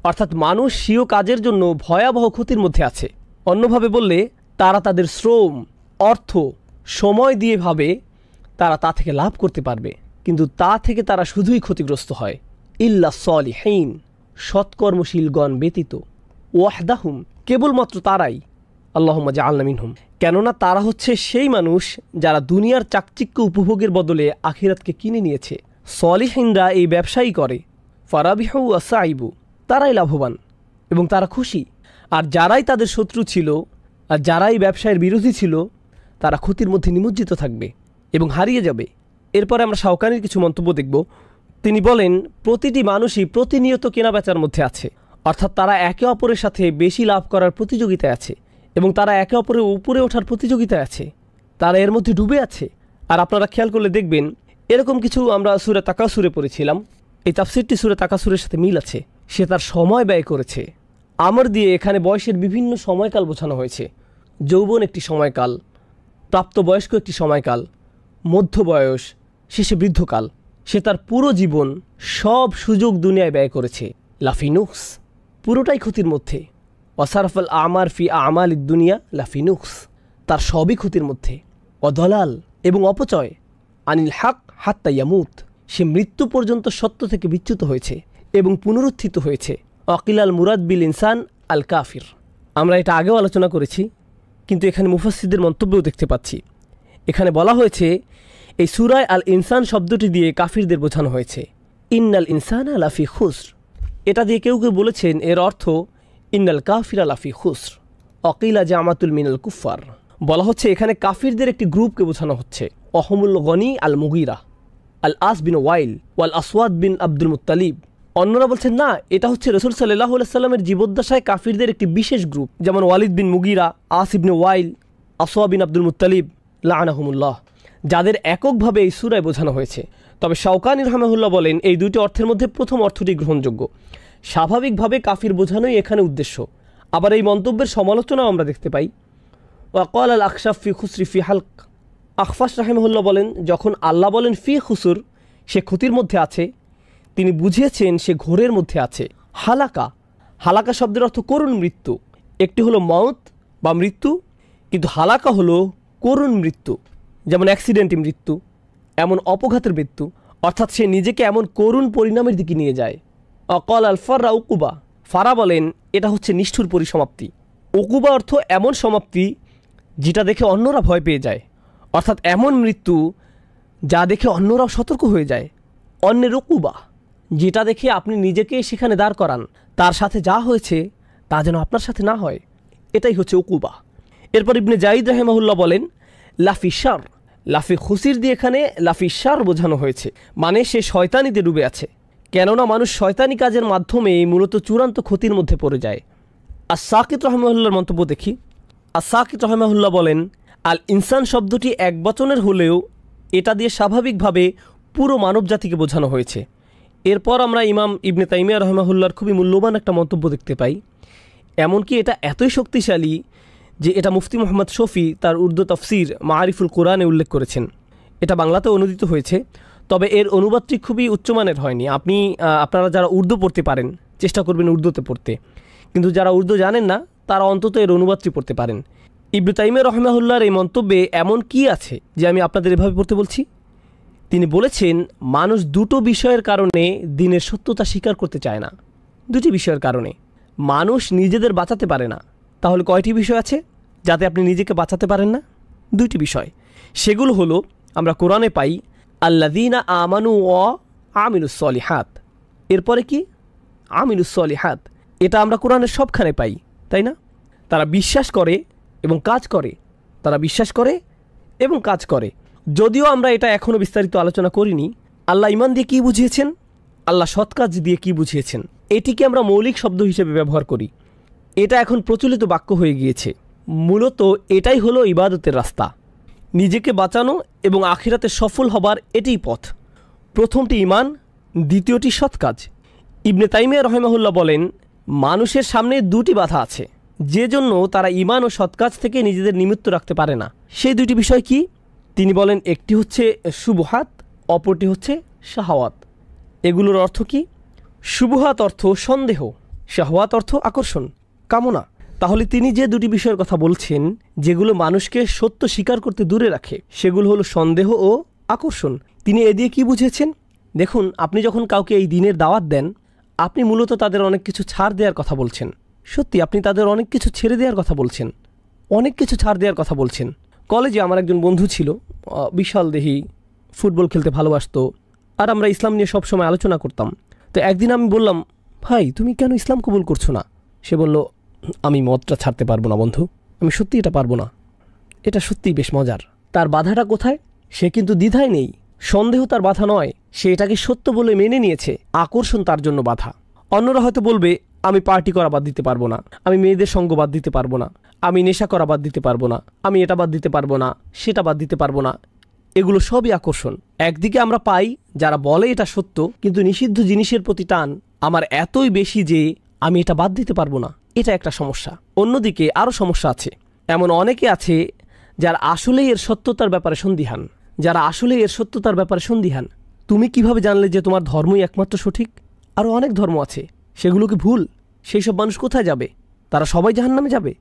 অর্থাৎ মানুষ স্বীয় কাজের জন্য ভয়াবহ ক্ষতির মধ্যে আছে। অন্যভাবে বললে তারা তাদের শ্রম, অর্থ, সময় দিয়ে ভাবে তারা তা থেকে লাভ করতে পারবে, কিন্তু তা থেকে তারা শুধুই ক্ষতিগ্রস্ত হয়। ইল্লা সলিহিন, সৎকর্মশীলগণ ব্যতীত, ওয়াহদাহুম, কেবলমাত্র তারাই, আল্লাহুম্মা জাআলনা মিনহুম, কেননা তারা হচ্ছে সেই মানুষ যারা দুনিয়ার চাকচিক্য উপভোগের বদলে আখিরাতকে কিনে নিয়েছে। সলিহিনরা এই ব্যবসায়ী করে। ফারাবিহু ওয়াসাইবু, তারাই লাভবান এবং তারা খুশি। আর যারাই তাদের শত্রু ছিল আর যারাই ব্যবসায়ের বিরোধী ছিল তারা ক্ষতির মধ্যে নিমজ্জিত থাকবে এবং হারিয়ে যাবে। এরপরে আমরা শাওকানির কিছু মন্তব্য দেখব। তিনি বলেন, প্রতিটি মানুষই প্রতিনিয়ত কেনাবেচার মধ্যে আছে, অর্থাৎ তারা একে অপরের সাথে বেশি লাভ করার প্রতিযোগিতায় আছে এবং তারা একে অপরের উপরে ওঠার প্রতিযোগিতায় আছে, তারা এর মধ্যে ডুবে আছে। আর আপনারা খেয়াল করলে দেখবেন এরকম কিছু আমরা সূরা তাকাসুরে পড়েছিলাম। এই তাফসীরটি সূরা তাকাসুরের সাথে মিল আছে। সে তার সময় ব্যয় করেছে। আমর দিয়ে এখানে বয়সের বিভিন্ন সময়কাল বোঝানো হয়েছে। যৌবন একটি সময়কাল, প্রাপ্তবয়স্ক একটি সময়কাল, মধ্য বয়স, শেষে বৃদ্ধকাল। সে তার পুরো জীবন সব সুযোগ দুনিয়ায় ব্যয় করেছে। লাফিনুক্স, পুরোটাই ক্ষতির মধ্যে। ওয়াসারফাল আমার ফি আমাল দুনিয়া লাফিনুক্স, তার সবই ক্ষতির মধ্যে। অদলাল, এবং অপচয়। আনিল হাক হাত্তা ইয়ামুত, সে মৃত্যু পর্যন্ত সত্য থেকে বিচ্যুত হয়েছে এবং পুনরুত্থিত হয়েছে। অকিলাল মুরাদ বিল ইনসান আল কাফির, আমরা এটা আগেও আলোচনা করেছি, কিন্তু এখানে মুফাসসিরদের মন্তব্যও দেখতে পাচ্ছি। এখানে বলা হয়েছে এই সূরায় আল ইনসান শব্দটি দিয়ে কাফিরদের বোঝানো হয়েছে। ইন্নাল ইনসানা লাফি খুসর, এটা দিয়ে কেউ কেউ বলেছেন এর অর্থ ইন্নাল কাফিরা লাফি খুসর অকিলা জামাতুল মিনাল কুফার। বলা হচ্ছে এখানে কাফিরদের একটি গ্রুপকে বোঝানো হচ্ছে। অহমুল গনি আল মুগিরা, আল আস বিন ওয়াইল, ওয়াল আসওয়াদ বিন আব্দুল মুত্তালিব। অন্যরা বলছেন না, এটা হচ্ছে রাসূল সাল্লাল্লাহু আলাইহি সাল্লামের জীবদ্দশায় কাফিরদের একটি বিশেষ গ্রুপ, যেমন ওয়ালিদ বিন মুগিরা, আস ইবনে ওয়াইল, আসওয়াদ বিন আব্দুল মুত্তালিব লাআনাহুমুল্লাহ, যাদের এককভাবে এই সূরায় বোঝানো হয়েছে। তবে শাওকানি রাহিমাহুল্লাহ বলেন এই দুইটি অর্থের মধ্যে প্রথম অর্থটি গ্রহণযোগ্য। স্বাভাবিকভাবে কাফির বোঝানোই এখানে উদ্দেশ্য। আবার এই মন্তব্যের সমালোচনাও আমরা দেখতে পাই। ওয়াকাল আল আখশাফ ফি খুসরি ফি হালক, আখফাশ রাহিমাহুল্লাহ বলেন যখন আল্লাহ বলেন ফি খুসুর, সে ক্ষতির মধ্যে আছে, তিনি বুঝিয়েছেন সে ঘোরের মধ্যে আছে। হালাকা, হালাকা শব্দের অর্থ করুণ মৃত্যু। একটি হলো মউত বা মৃত্যু, কিন্তু হালাকা হলো করুণ মৃত্যু, যেমন অ্যাক্সিডেন্টি মৃত্যু, এমন অপঘাতের মৃত্যু, অর্থাৎ সে নিজেকে এমন করুণ পরিণামের দিকে নিয়ে যায়। অকল আল ফাররা উকুবা, ফারা বলেন এটা হচ্ছে নিষ্ঠুর পরিসমাপ্তি। উকুবা অর্থ এমন সমাপ্তি যেটা দেখে অন্যরা ভয় পেয়ে যায়, অর্থাৎ এমন মৃত্যু যা দেখে অন্যরাও সতর্ক হয়ে যায়। অন্যের উকুবা, যেটা দেখে আপনি নিজেকে সেখানে দাঁড় করান, তার সাথে যা হয়েছে তা যেন আপনার সাথে না হয়, এটাই হচ্ছে উকুবা। এরপর ইবনে জাইদ রাহিমাহুল্লাহ বলেন লাফি শার, লাফি খুসির দিয়ে এখানে লাফি শার বোঝানো হয়েছে, মানে সে শয়তানিতে ডুবে আছে, কেননা মানুষ শয়তানি কাজের মাধ্যমে মূলত চূড়ান্ত ক্ষতির মধ্যে পড়ে যায়। আস-সাকিত রাহিমাহুল্লাহর মন্তব্য দেখি। আস-সাকিত রাহিমাহুল্লাহ বলেন আল ইনসান শব্দটি এক বচনের হলেও এটা দিয়ে স্বাভাবিকভাবে পুরো মানব জাতিকে বোঝানো হয়েছে। এরপর আমরা ইমাম ইবনে তাইমিয়া রাহিমাহুল্লাহর খুবই মূল্যবান একটা মন্তব্য দেখতে পাই। এমনকি এটা এতই শক্তিশালী যে এটা মুফতি মুহাম্মদ শফি তার উর্দু তাফসির মাআরিফুল কোরআনে উল্লেখ করেছেন। এটা বাংলাতে অনুদিত হয়েছে, তবে এর অনুবাদটি খুবই উচ্চমানের হয়নি। আপনারা যারা উর্দু পড়তে পারেন চেষ্টা করবেন উর্দুতে পড়তে, কিন্তু যারা উর্দু জানেন না তারা অন্তত এর অনুবাদটি পড়তে পারেন। ইবনে তাইমিয়া রাহিমাহুল্লাহর এই মন্তব্যে এমন কি আছে যে আমি আপনাদের এভাবে পড়তে বলছি? তিনি বলেছেন মানুষ দুটো বিষয়ের কারণে দিনের সত্যতা স্বীকার করতে চায় না। দুটি বিষয়ের কারণে মানুষ নিজেদের বাঁচাতে পারে না। তাহলে কয়টি বিষয় আছে যাতে আপনি নিজেকে বাঁচাতে পারেন না? দুইটি বিষয়। সেগুলো হলো আমরা কোরআনে পাই আল্লাযীনা আমানু ওয়া আমিলুস সলিহাত, এরপরে কি আমিলুস সলিহাত, এটা আমরা কোরআনের সবখানে পাই, তাই না? তারা বিশ্বাস করে এবং কাজ করে, তারা বিশ্বাস করে এবং কাজ করে। যদিও আমরা এটা এখনও বিস্তারিত আলোচনা করিনি। আল্লাহ ঈমান দিয়ে কী বুঝিয়েছেন, আল্লাহ সৎ কাজ দিয়ে কী বুঝিয়েছেন, এটিকে আমরা মৌলিক শব্দ হিসেবে ব্যবহার করি। এটা এখন প্রচলিত বাক্য হয়ে গিয়েছে। মূলত এটাই হলো ইবাদতের রাস্তা, নিজেকে বাঁচানো এবং আখিরাতে সফল হবার এটাই পথ। প্রথমটি ঈমান, দ্বিতীয়টি সৎ কাজ। ইবনে তাইমিয়া রাহিমাহুল্লাহ বলেন মানুষের সামনে দুটি বাধা আছে, যে জন্য তারা ঈমান ও সৎ কাজ থেকে নিজেদের নিমিত্ত রাখতে পারে না। সেই দুটি বিষয় কি? তিনি বলেন একটি হচ্ছে শুবহাত, অপরটি হচ্ছে শাহাওয়াত। এগুলোর অর্থ কি? শুবহাত অর্থ সন্দেহ, শাহওয়াত অর্থ আকর্ষণ, কামনা। তাহলে তিনি যে দুটি বিষয়ের কথা বলছেন যেগুলো মানুষকে সত্য স্বীকার করতে দূরে রাখে, সেগুলো হলো সন্দেহ ও আকর্ষণ। তিনি এ দিয়ে কি বুঝেছেন? দেখুন, আপনি যখন কাউকে এই দিনের দাওয়াত দেন, আপনি মূলত তাদের অনেক কিছু ছাড় দেওয়ার কথা বলছেন। সত্যি আপনি তাদের অনেক কিছু ছেড়ে দেওয়ার কথা বলছেন, অনেক কিছু ছাড় দেওয়ার কথা বলছেন। কলেজে আমার একজন বন্ধু ছিল, বিশাল দেহি, ফুটবল খেলতে ভালোবাসতো, আর আমরা ইসলাম নিয়ে সবসময় আলোচনা করতাম। তো একদিন আমি বললাম, ভাই তুমি কেন ইসলাম কবুল করছো না? সে বলল, আমি মদটা ছাড়তে পারবো না বন্ধু, আমি সত্যি এটা পারবো না। এটা সত্যিই বেশ মজার। তার বাধাটা কোথায়? সে কিন্তু দ্বিধায় নেই, সন্দেহ তার বাধা নয়, সে এটাকে সত্য বলে মেনে নিয়েছে, আকর্ষণ তার জন্য বাধা। অন্যরা হয়তো বলবে, আমি পার্টি করা বাদ দিতে পারবো না, আমি মেয়েদের সঙ্গ বাদ দিতে পারবো না, আমি নেশা করা বাদ দিতে পারবো না, আমি এটা বাদ দিতে পারবো না, সেটা বাদ দিতে পারবো না। এগুলো সবই আকর্ষণ। একদিকে আমরা পাই যারা বলে এটা সত্য, কিন্তু নিষিদ্ধ জিনিসের প্রতি টান আমার এতই বেশি যে আমি এটা বাদ দিতে পারবো না, এটা একটা সমস্যা। অন্যদিকে আরও সমস্যা আছে, এমন অনেকে আছে যারা আসলেই এর সত্যতার ব্যাপারে সন্দিহান, যারা আসলে এর সত্যতার ব্যাপারে সন্দিহান। তুমি কিভাবে জানলে যে তোমার ধর্মই একমাত্র সঠিক? আরও অনেক ধর্ম আছে, সেগুলো কি ভুল? সেই সব মানুষ কোথায় যাবে? তারা সবাই জাহান্নামে যাবে,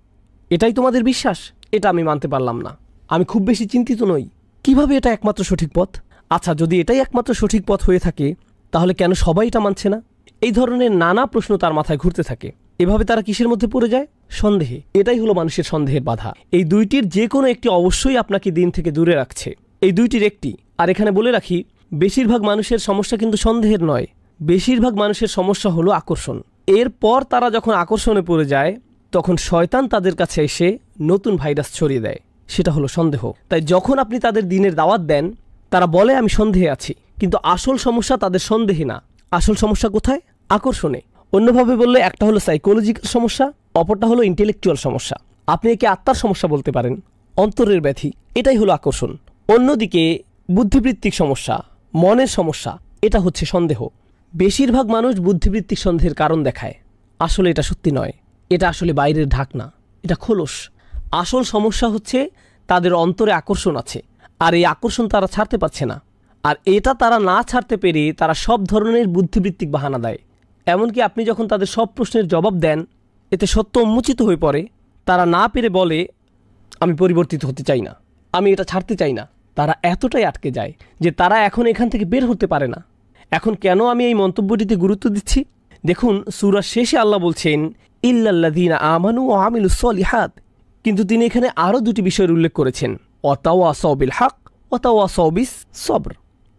এটাই তোমাদের বিশ্বাস? এটা আমি মানতে পারলাম না, আমি খুব বেশি চিন্তিত নই। কিভাবে এটা একমাত্র সঠিক পথ? আচ্ছা, যদি এটাই একমাত্র সঠিক পথ হয়ে থাকে, তাহলে কেন সবাই এটা মানছে না? এই ধরনের নানা প্রশ্ন তার মাথায় ঘুরতে থাকে। এভাবে তারা কিসের মধ্যে পড়ে যায়? সন্দেহে। এটাই হলো মানুষের সন্দেহের বাধা। এই দুইটির যে কোনো একটি অবশ্যই আপনাকে দিন থেকে দূরে রাখছে, এই দুইটির একটি। আর এখানে বলে রাখি, বেশিরভাগ মানুষের সমস্যা কিন্তু সন্দেহের নয়, বেশিরভাগ মানুষের সমস্যা হলো আকর্ষণ। এরপর তারা যখন আকর্ষণে পড়ে যায়, তখন শয়তান তাদের কাছে এসে নতুন ভাইরাস ছড়িয়ে দেয়, সেটা হলো সন্দেহ। তাই যখন আপনি তাদের দিনের দাওয়াত দেন, তারা বলে আমি সন্দেহে আছি, কিন্তু আসল সমস্যা তাদের সন্দেহে না, আসল সমস্যা কোথায়? আকর্ষণে। অন্যভাবে বললে, একটা হলো সাইকোলজিক্যাল সমস্যা, অপরটা হলো ইন্টেলেকচুয়াল সমস্যা। আপনি একে আত্মার সমস্যা বলতে পারেন, অন্তরের ব্যাধি, এটাই হলো আকর্ষণ। অন্যদিকে বুদ্ধিবৃত্তিক সমস্যা, মনের সমস্যা, এটা হচ্ছে সন্দেহ। বেশিরভাগ মানুষ বুদ্ধিবৃত্তিক সন্দেহের কারণ দেখায়, আসলে এটা সত্যি নয়, এটা আসলে বাইরের ঢাকনা, এটা খোলস। আসল সমস্যা হচ্ছে তাদের অন্তরে আকর্ষণ আছে, আর এই আকর্ষণ তারা ছাড়তে পারছে না। আর এটা তারা না ছাড়তে পেরে তারা সব ধরনের বুদ্ধিবৃত্তিক বাহানা দেয়। এমনকি আপনি যখন তাদের সব প্রশ্নের জবাব দেন, এতে সত্য উন্মোচিত হয়ে পড়ে, তারা না পেরে বলে, আমি পরিবর্তিত হতে চাই না, আমি এটা ছাড়তে চাই না। তারা এতটাই আটকে যায় যে তারা এখন এখান থেকে বের হতে পারে না। এখন কেন আমি এই মন্তব্যটিতে গুরুত্ব দিচ্ছি? দেখুন, সূরার শেষে আল্লাহ বলছেন, ইল্লাল্লাযীনা আমানু ওয়া আমিলুস সলিহাত। কিন্তু তিনি এখানে আরও দুটি বিষয়ের উল্লেখ করেছেন, ওয়াতাওয়াসাউ বিল হক ওয়াতাওয়াসাউ বিস সবর।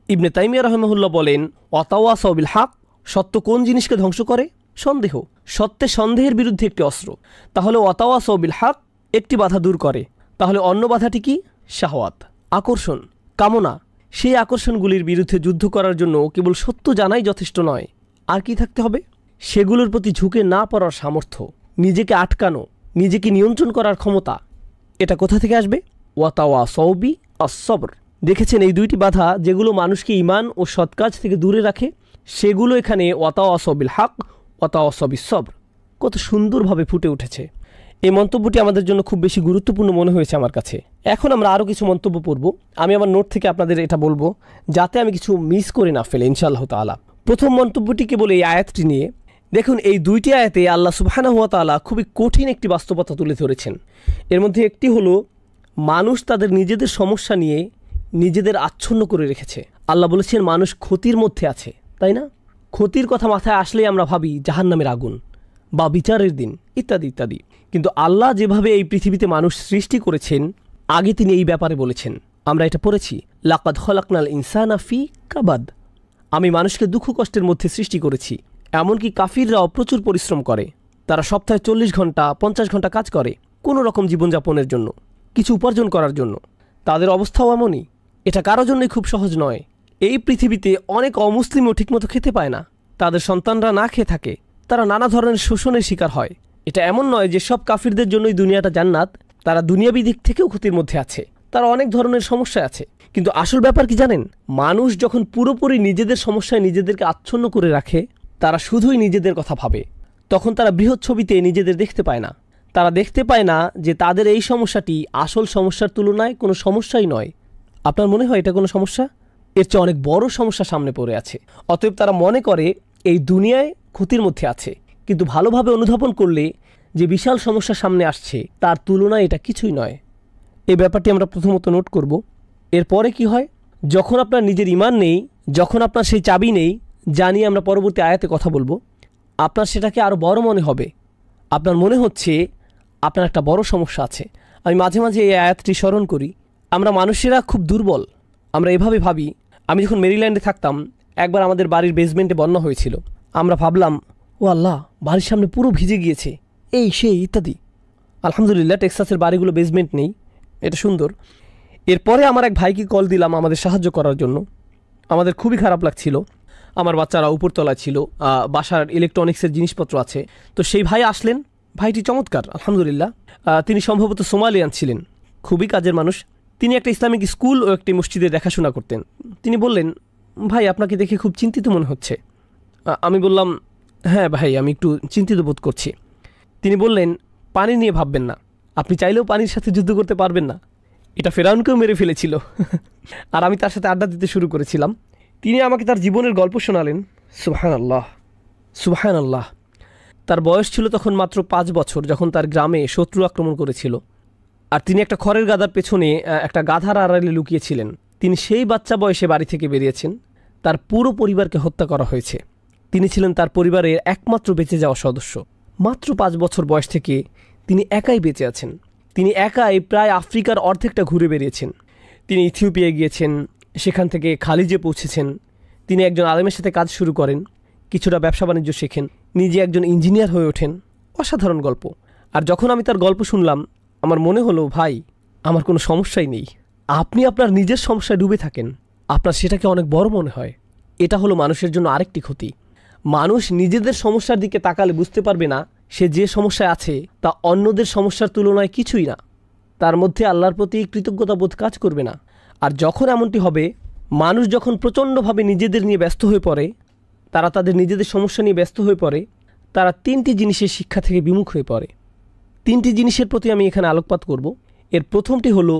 ইবনে তাইমিয়া রাহিমাহুল্লাহ বলেন, ওয়াতাওয়াসাউ বিল হক, সত্য কোন জিনিসকে ধ্বংস করে? সন্দেহ। সত্যে সন্দেহের বিরুদ্ধে একটি অস্ত্র। তাহলে ওয়াতাওয়াসাউ বিল হক একটি বাধা দূর করে, তাহলে অন্য বাধাটি কি? শাহওয়াত, আকর্ষণ, কামনা। সেই আকর্ষণগুলির বিরুদ্ধে যুদ্ধ করার জন্য কেবল সত্য জানাই যথেষ্ট নয়, আর কি থাকতে হবে? সেগুলোর প্রতি ঝুঁকে না পড়ার সামর্থ্য, নিজেকে আটকানো, নিজেকে নিয়ন্ত্রণ করার ক্ষমতা। এটা কোথা থেকে আসবে? ওয়াতাওয়াসাউ বিস-সবর। দেখেছেন, এই দুইটি বাধা যেগুলো মানুষকে ঈমান ও সৎকাজ থেকে দূরে রাখে, সেগুলো এখানে ওয়াতাওয়াসাউ বিল হক ওয়াতাওয়াসাউ বিস-সবর কত সুন্দরভাবে ফুটে উঠেছে। এই মন্তব্যটি আমাদের জন্য খুব বেশি গুরুত্বপূর্ণ মনে হয়েছে আমার কাছে। এখন আমরা আরও কিছু মন্তব্য পড়ব, আমি আমার নোট থেকে আপনাদের এটা বলবো যাতে আমি কিছু মিস করে না ফেলে, ইনশাআল্লাহ তাআলা। প্রথম মন্তব্যটি কেবল এই আয়াতটি নিয়ে। দেখুন, এই দুইটি আয়াতে আল্লাহ সুবহানাহু ওয়া তাআলা খুবই কঠিন একটি বাস্তবতা তুলে ধরেছেন। এর মধ্যে একটি হলো, মানুষ তাদের নিজেদের সমস্যা নিয়ে নিজেদের আচ্ছন্ন করে রেখেছে। আল্লাহ বলেছেন মানুষ ক্ষতির মধ্যে আছে, তাই না? ক্ষতির কথা মাথায় আসলেই আমরা ভাবি জাহান্নামের আগুন বা বিচারের দিন ইত্যাদি ইত্যাদি। কিন্তু আল্লাহ যেভাবে এই পৃথিবীতে মানুষ সৃষ্টি করেছেন, আগে তিনি এই ব্যাপারে বলেছেন, আমরা এটা পড়েছি, লাকাদ খলাকনাল ইনসানা ফি কাবাদ। আমি মানুষকে দুঃখ কষ্টের মধ্যে সৃষ্টি করেছি। এমনকি কাফিররাও প্রচুর পরিশ্রম করে, তারা সপ্তাহে 40 ঘন্টা 50 ঘন্টা কাজ করে কোনো রকম জীবনযাপনের জন্য, কিছু উপার্জন করার জন্য। তাদের অবস্থাও এমনই। এটা কারো জন্যই খুব সহজ নয়। এই পৃথিবীতে অনেক অমুসলিমও ঠিকমতো খেতে পায় না, তাদের সন্তানরা না খেয়ে থাকে, তারা নানা ধরনের শোষণের শিকার হয়। এটা এমন নয় যে সব কাফিরদের জন্যই দুনিয়াটা জান্নাত, তারা দুনিয়াবি দিক থেকেও ক্ষতির মধ্যে আছে, তারা অনেক ধরনের সমস্যা আছে। কিন্তু আসল ব্যাপার কি জানেন? মানুষ যখন পুরোপুরি নিজেদের সমস্যায় নিজেদেরকে আচ্ছন্ন করে রাখে, তারা শুধুই নিজেদের কথা ভাবে, তখন তারা বৃহৎ ছবিতে নিজেদের দেখতে পায় না। তারা দেখতে পায় না যে তাদের এই সমস্যাটি আসল সমস্যার তুলনায় কোনো সমস্যাই নয়। আপনার মনে হয় এটা কোনো সমস্যা? এর চেয়ে অনেক বড় সমস্যা সামনে পড়ে আছে। অতএব তারা মনে করে এই দুনিয়ায় ক্ষতির মধ্যে আছে, কিন্তু ভালোভাবে অনুধাবন করলে যে বিশাল সমস্যা সামনে আসছে তার তুলনায় এটা কিছুই নয়। এই ব্যাপারটি আমরা প্রথমত নোট করব। এরপরে কি হয়, যখন আপনার নিজের ঈমান নেই, যখন আপনার সেই চাবি নেই, জানিয়ে আমরা পরবর্তী আয়াতে কথা বলবো, আপনার সেটাকে আরও বড় মনে হবে। আপনার মনে হচ্ছে আপনার একটা বড় সমস্যা আছে। আমি মাঝে মাঝে এই আয়াতটি স্মরণ করি। আমরা মানুষেরা খুব দুর্বল। আমরা এভাবে ভাবি, আমি যখন মেরিল্যান্ডে থাকতাম, একবার আমাদের বাড়ির বেসমেন্টে বন্যা হয়েছিল। আমরা ভাবলাম, ও আল্লাহ, বাড়ির সামনে পুরো ভিজে গিয়েছে, এই সেই ইত্যাদি। আলহামদুলিল্লাহ টেক্সাসের বাড়িগুলো বেসমেন্ট নেই, এটা সুন্দর। এরপরে আমার এক ভাইকে কল দিলাম আমাদের সাহায্য করার জন্য। আমাদের খুবই খারাপ লাগছিল। আমার বাচ্চারা উপরতলায় ছিল, বাসার ইলেকট্রনিক্সের জিনিসপত্র আছে। তো সেই ভাই আসলেন। ভাইটি চমৎকার, আলহামদুলিল্লাহ। তিনি সম্ভবত সোমালিয়ান ছিলেন, খুবই কাজের মানুষ। তিনি একটা ইসলামিক স্কুল ও একটি মসজিদে দেখাশোনা করতেন। তিনি বললেন, ভাই আপনাকে দেখে খুব চিন্তিত মনে হচ্ছে। আমি বললাম, হ্যাঁ ভাই, আমি একটু চিন্তিত বোধ করছি। তিনি বললেন, পানি নিয়ে ভাববেন না, আপনি চাইলেও পানির সাথে যুদ্ধ করতে পারবেন না। এটা ফেরাউনকেও মেরে ফেলেছিল। আর আমি তার সাথে আড্ডা দিতে শুরু করেছিলাম। তিনি আমাকে তার জীবনের গল্প শোনালেন। সুবহানাল্লাহ, সুবহানাল্লাহ। তার বয়স ছিল তখন মাত্র 5 বছর, যখন তার গ্রামে শত্রু আক্রমণ করেছিল। আর তিনি একটা খড়ের গাদার পেছনে একটা গাধার আড়ালে লুকিয়েছিলেন। তিনি সেই বাচ্চা বয়সে বাড়ি থেকে বেরিয়েছেন। তার পুরো পরিবারকে হত্যা করা হয়েছে। তিনি ছিলেন তার পরিবারের একমাত্র বেঁচে যাওয়া সদস্য। মাত্র 5 বছর বয়স থেকে তিনি একাই বেঁচে আছেন। তিনি একাই প্রায় আফ্রিকার অর্ধেকটা ঘুরে বেরিয়েছেন। তিনি ইথিওপিয়ায় গিয়েছেন, সেখান থেকে খালিজে পৌঁছেছেন। তিনি একজন আলেমের সাথে কাজ শুরু করেন, কিছুটা ব্যবসা বাণিজ্য শেখেন, নিজে একজন ইঞ্জিনিয়ার হয়ে ওঠেন। অসাধারণ গল্প। আর যখন আমি তার গল্প শুনলাম, আমার মনে হলো, ভাই, আমার কোনো সমস্যাই নেই। আপনি আপনার নিজের সমস্যায় ডুবে থাকেন, আপনার সেটাকে অনেক বড় মনে হয়। এটা হলো মানুষের জন্য আরেকটি ক্ষতি। মানুষ নিজেদের সমস্যার দিকে তাকালে বুঝতে পারবে না সে যে সমস্যায় আছে তা অন্যদের সমস্যার তুলনায় কিছুই না। তার মধ্যে আল্লাহর প্রতি কৃতজ্ঞতা বোধ কাজ করবে না। আর যখন এমনটি হবে, মানুষ যখন প্রচণ্ডভাবে নিজেদের নিয়ে ব্যস্ত হয়ে পড়ে, তারা তাদের নিজেদের সমস্যা নিয়ে ব্যস্ত হয়ে পড়ে, তারা 3টি জিনিসের শিক্ষা থেকে বিমুখ হয়ে পড়ে। 3টি জিনিসের প্রতি আমি এখানে আলোকপাত করব। এর প্রথমটি হলো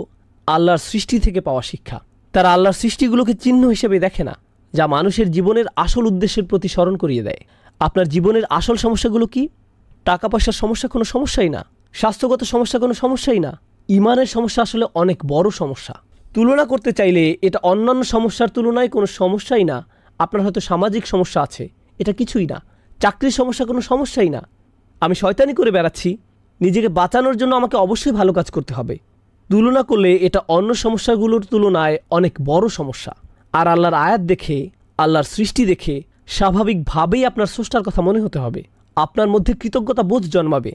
আল্লাহর সৃষ্টি থেকে পাওয়া শিক্ষা। তারা আল্লাহর সৃষ্টিগুলোকে চিহ্ন হিসেবে দেখে না, যা মানুষের জীবনের আসল উদ্দেশ্যের প্রতি স্মরণ করিয়ে দেয়। আপনার জীবনের আসল সমস্যাগুলো কি? টাকা পয়সার সমস্যা কোনো সমস্যাই না, স্বাস্থ্যগত সমস্যা কোনো সমস্যাই না। ইমানের সমস্যা আসলে অনেক বড় সমস্যা। তুলনা করতে চাইলে এটা অন্যান্য সমস্যার তুলনায় কোনো সমস্যাই না। আপনার হয়তো সামাজিক সমস্যা আছে, এটা কিছুই না। চাকরির সমস্যা কোনো সমস্যাই না। আমি শয়তানি করে বেড়াচ্ছি, নিজেকে বাঁচানোর জন্য আমাকে অবশ্যই ভালো কাজ করতে হবে। তুলনা করলে এটা অন্য সমস্যাগুলোর তুলনায় অনেক বড় সমস্যা। আর আল্লাহর আয়াত দেখে, আল্লাহর সৃষ্টি দেখে স্বাভাবিকভাবেই আপনার স্রষ্টার কথা মনে হতে হবে। আপনার মধ্যে কৃতজ্ঞতা বোধ জন্মাবে,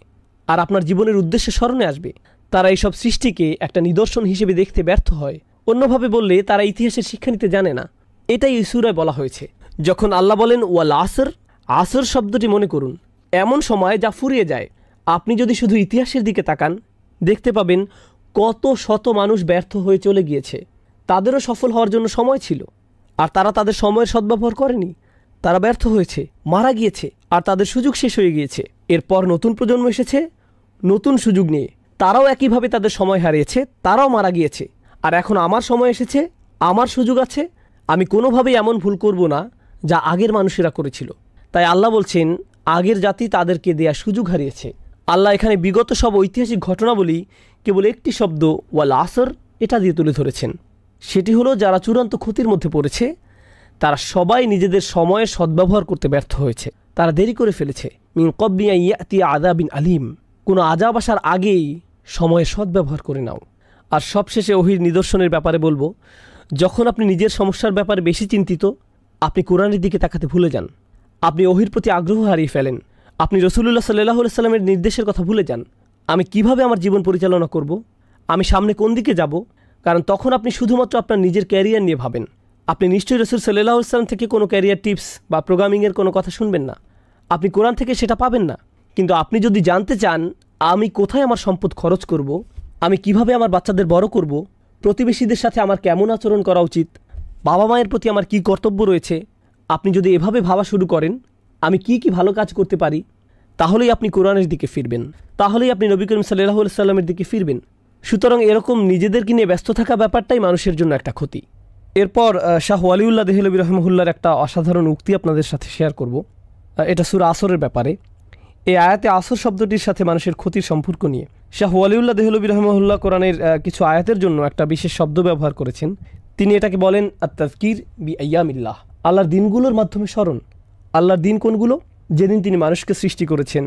আর আপনার জীবনের উদ্দেশ্যে স্মরণে আসবে। তারা এইসব সৃষ্টিকে একটা নিদর্শন হিসেবে দেখতে ব্যর্থ হয়। অন্যভাবে বললে তারা ইতিহাসের শিক্ষা নিতে জানে না। এটাই এই সূরায় বলা হয়েছে। যখন আল্লাহ বলেন ওয়াল আসর, আসর শব্দটি মনে করুন এমন সময় যা ফুরিয়ে যায়। আপনি যদি শুধু ইতিহাসের দিকে তাকান, দেখতে পাবেন কত শত মানুষ ব্যর্থ হয়ে চলে গিয়েছে। তাদেরও সফল হওয়ার জন্য সময় ছিল, আর তারা তাদের সময়ের সদ্ব্যবহার করেনি। তারা ব্যর্থ হয়েছে, মারা গিয়েছে, আর তাদের সুযোগ শেষ হয়ে গিয়েছে। এরপর নতুন প্রজন্ম এসেছে নতুন সুযোগ নিয়ে, তারাও একইভাবে তাদের সময় হারিয়েছে, তারাও মারা গিয়েছে। আর এখন আমার সময় এসেছে, আমার সুযোগ আছে, আমি কোনোভাবেই এমন ভুল করব না যা আগের মানুষেরা করেছিল। তাই আল্লাহ বলছেন, আগের জাতি তাদেরকে দেয়া সুযোগ হারিয়েছে। আল্লাহ এখানে বিগত সব ঐতিহাসিক ঘটনাবলী কেবল একটি শব্দ ওয়াল আসর এটা দিয়ে তুলে ধরেছেন। সেটি হলো, যারা চূড়ান্ত ক্ষতির মধ্যে পড়েছে তারা সবাই নিজেদের সময়ের সদ্ব্যবহার করতে ব্যর্থ হয়েছে। তারা দেরি করে ফেলেছে। মিন কবলিয়া ইয়াতি আযাবিন আলিম, কোনো আযাব আসার আগেই সময়ের সদ্ব্যবহার করে নাও। আর সবশেষে ওহির নিদর্শনের ব্যাপারে বলবো, যখন আপনি নিজের সমস্যার ব্যাপারে বেশি চিন্তিত, আপনি কোরআনের দিকে তাকাতে ভুলে যান। আপনি ওহির প্রতি আগ্রহ হারিয়ে ফেলেন। আপনি রাসূলুল্লাহ সাল্লাল্লাহু আলাইহি সাল্লামের নির্দেশের কথা ভুলে যান। আমি কিভাবে আমার জীবন পরিচালনা করব, আমি সামনে কোন দিকে যাব। কারণ তখন আপনি শুধুমাত্র আপনার নিজের ক্যারিয়ার নিয়ে ভাবেন। আপনি নিশ্চয়ই রাসূল সাল্লাল্লাহু আলাইহি সাল্লাম থেকে কোনো ক্যারিয়ার টিপস বা প্রোগ্রামিংয়ের কোনো কথা শুনবেন না। আপনি কোরআন থেকে সেটা পাবেন না। কিন্তু আপনি যদি জানতে চান আমি কোথায় আমার সম্পদ খরচ করব, আমি কিভাবে আমার বাচ্চাদের বড় করব, প্রতিবেশীদের সাথে আমার কেমন আচরণ করা উচিত, বাবা মায়ের প্রতি আমার কি কর্তব্য রয়েছে, আপনি যদি এভাবে ভাবা শুরু করেন আমি কি কি ভালো কাজ করতে পারি, তাহলেই আপনি কোরআনের দিকে ফিরবেন, তাহলেই আপনি নবী করিম সাল্লাল্লাহু আলাইহি সাল্লামের দিকে ফিরবেন। সুতরাং এরকম নিজেদেরকে নিয়ে ব্যস্ত থাকা ব্যাপারটাই মানুষের জন্য একটা ক্ষতি। এরপর শাহ ওয়ালিউল্লাহ দেহলভী রহমাহুল্লাহর একটা অসাধারণ উক্তি আপনাদের সাথে শেয়ার করব। এটা সূরা আসরের ব্যাপারে। এই আয়াতে আসর শব্দটির সাথে মানুষের ক্ষতির সম্পর্ক নিয়ে শাহ ওয়ালিউল্লাহ দেহলভী রাহিমাহুল্লাহ কোরআনের কিছু আয়াতের জন্য একটা বিশেষ শব্দ ব্যবহার করেছেন। তিনি এটাকে বলেন আত-তাযকির বি আইয়ামিল্লাহ, আল্লাহর দিনগুলোর মাধ্যমে স্মরণ। আল্লাহর দিন কোনগুলো? যেদিন তিনি মানুষকে সৃষ্টি করেছেন,